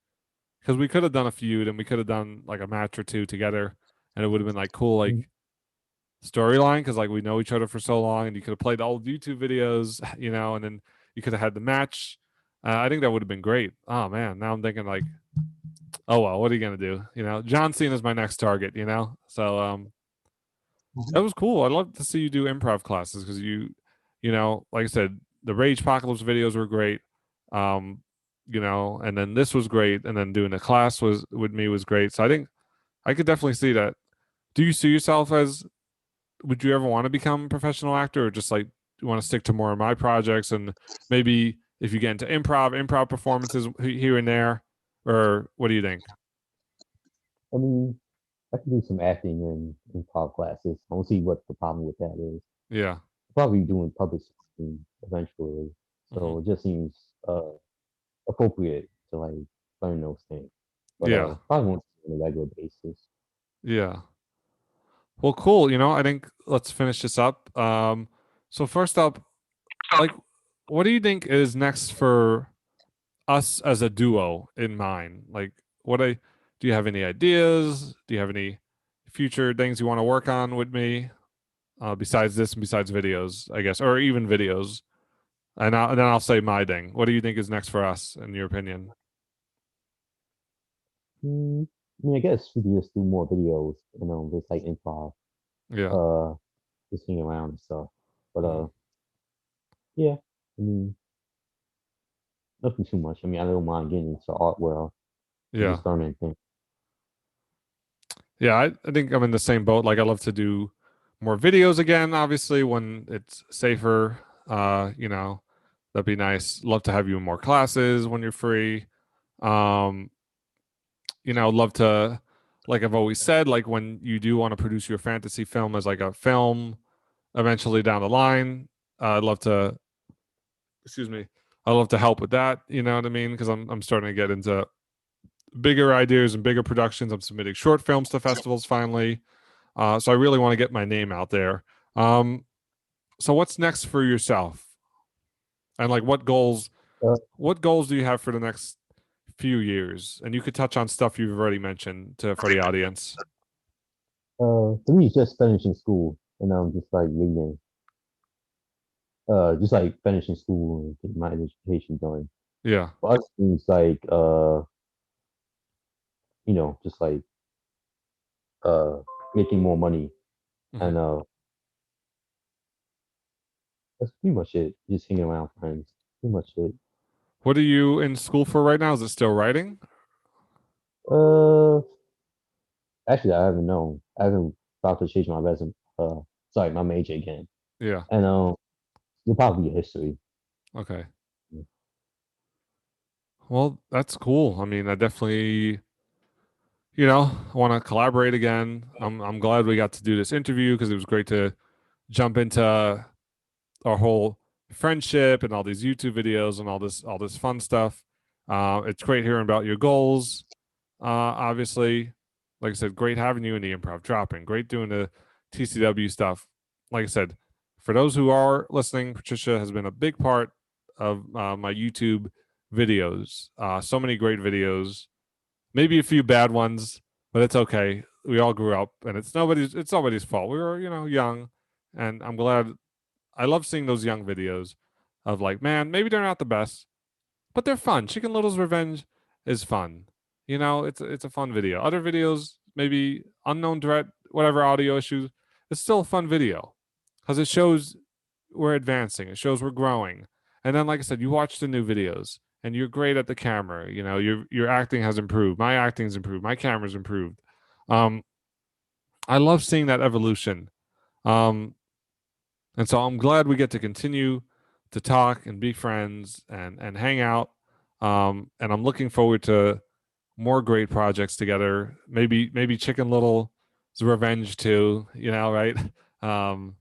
because we could have done a feud and we could have done like a match or two together, and it would have been like cool, Mm-hmm. like storyline because like we know each other for so long, and you could have played the old YouTube videos, you know, and then you could have had the match. I think that would have been great. Oh man, now I'm thinking like, oh well, what are you gonna do? You know, John Cena is my next target. You know, so that was cool. I'd love to see you do improv classes because you know, like I said, the Rage Apocalypse videos were great. Um, you know, and then this was great, and then doing the class was with me was great. So I think I could definitely see that. Do you see yourself as? Would you ever want to become a professional actor, or just like you want to stick to more of my projects and maybe if you get into improv performances here and there, or what do you think? I mean, I can do some acting and improv classes. I don't see what the problem with that is. Yeah. Probably doing public speaking eventually. Hmm. So it just seems appropriate to like learn those things. But Yeah. probably won't do it on a regular basis. Yeah. Well, cool. You know, I think let's finish this up. So first up, like, what do you think is next for us as a duo in mind? Like, do you have any ideas? Do you have any future things you want to work on with me besides this and besides videos, I guess, or even videos? And then I'll say my thing. What do you think is next for us, in your opinion? I mean, I guess we can just do more videos, just like improv, Yeah. uh, just hang around and stuff. But Hmm. yeah. I mean, nothing too much. I mean, I don't mind getting into art world and Yeah. experimenting. Yeah, I think I'm in the same boat. Like I love to do more videos again, obviously, when it's safer. You know, that'd be nice. Love to have you in more classes when you're free. Um, you know, love to, like I've always said, like when you do want to produce your fantasy film as like a film eventually down the line, I'd love to, excuse me, I'd love to help with that. You know what I mean? Because I'm starting to get into bigger ideas and bigger productions. I'm submitting short films to festivals finally. So I really want to get my name out there. Um, so what's next for yourself? And like Uh, what goals do you have for the next few years? And you could touch on stuff you've already mentioned to for the audience. for me, it's just finishing school, and I'm just like reading, just like finishing school and getting my education done. Yeah. For us, things like, just like uh, making more money, and Hmm. that's pretty much it. Just hanging around friends, pretty much it. What are you in school for right now? Is it still writing? Uh, Actually, I haven't known. I haven't about to change my resume. Sorry, my major again, Yeah. and it'll probably be history. Okay. Well, that's cool. I mean, I definitely, I want to collaborate again. I'm glad we got to do this interview because it was great to jump into our whole friendship and all these YouTube videos and all this fun stuff. It's great hearing about your goals. Obviously, like I said, great having you in the improv dropping. Great doing the TCW stuff. Like I said, for those who are listening, Patricia has been a big part of my YouTube videos. So many great videos, maybe a few bad ones, but it's okay. We all grew up, and it's nobody's fault. We were young, and I'm glad. I love seeing those young videos of like, man, maybe they're not the best, but they're fun. Chicken Little's Revenge is fun. It's a fun video. Other videos, maybe unknown threat, whatever audio issues, it's still a fun video because it shows we're advancing. It shows we're growing. And then, like I said, you watch the new videos and you're great at the camera. Your acting has improved. My acting's improved. My camera's improved. Um, I love seeing that evolution. Um, and so I'm glad we get to continue to talk and be friends and hang out. And I'm looking forward to more great projects together. Maybe Chicken Little's Revenge too. Right? Um,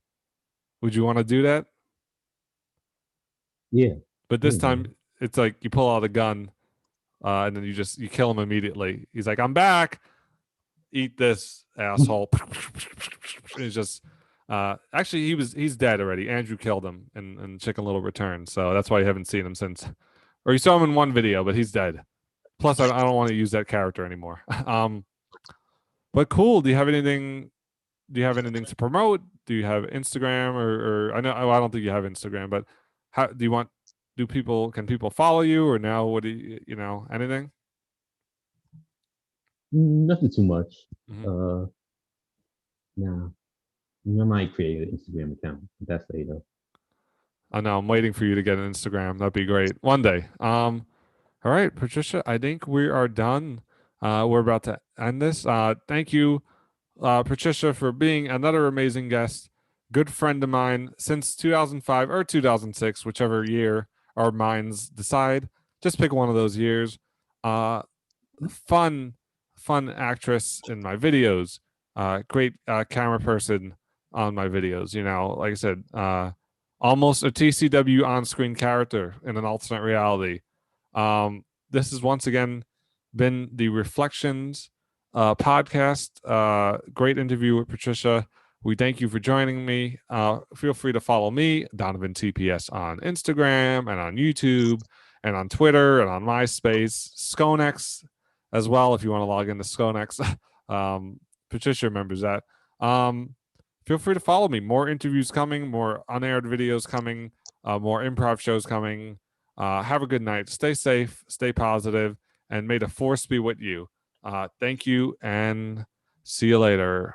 would you want to do that? Yeah, But this yeah, time man. it's like you pull out a gun, and then you kill him immediately. He's like, "I'm back. Eat this, asshole." It's just actually he's dead already. Andrew killed him and Chicken Little returned. So that's why you haven't seen him since. Or you saw him in one video, but he's dead. Plus, I don't want to use that character anymore. But cool. Do you have anything to promote? Do you have Instagram or I know I don't think you have Instagram, but how do you want do people can people follow you or now what do anything? Nothing too much. Hmm. Uh, nah, I might create an Instagram account. That's later. I know I'm waiting for you to get an Instagram. That'd be great. One day. All right, Patricia, I think we are done. We're about to end this. Thank you, Patricia, for being another amazing guest. Good friend of mine since 2005 or 2006, whichever year our minds decide. Just pick one of those years. Uh, fun, fun actress in my videos. Great camera person on my videos. Like I said, almost a TCW on-screen character in an alternate reality. This has once again been the Reflections podcast. Great interview with Patricia. We thank you for joining me. Feel free to follow me, Donovan TPS, on Instagram and on YouTube and on Twitter and on MySpace, Skonex as well if you want to log into Skonex. Patricia remembers that. Um, Feel free to follow me. More interviews coming, more unaired videos coming, more improv shows coming. Have a good night. Stay safe, stay positive, and may the force be with you. Thank you, and see you later.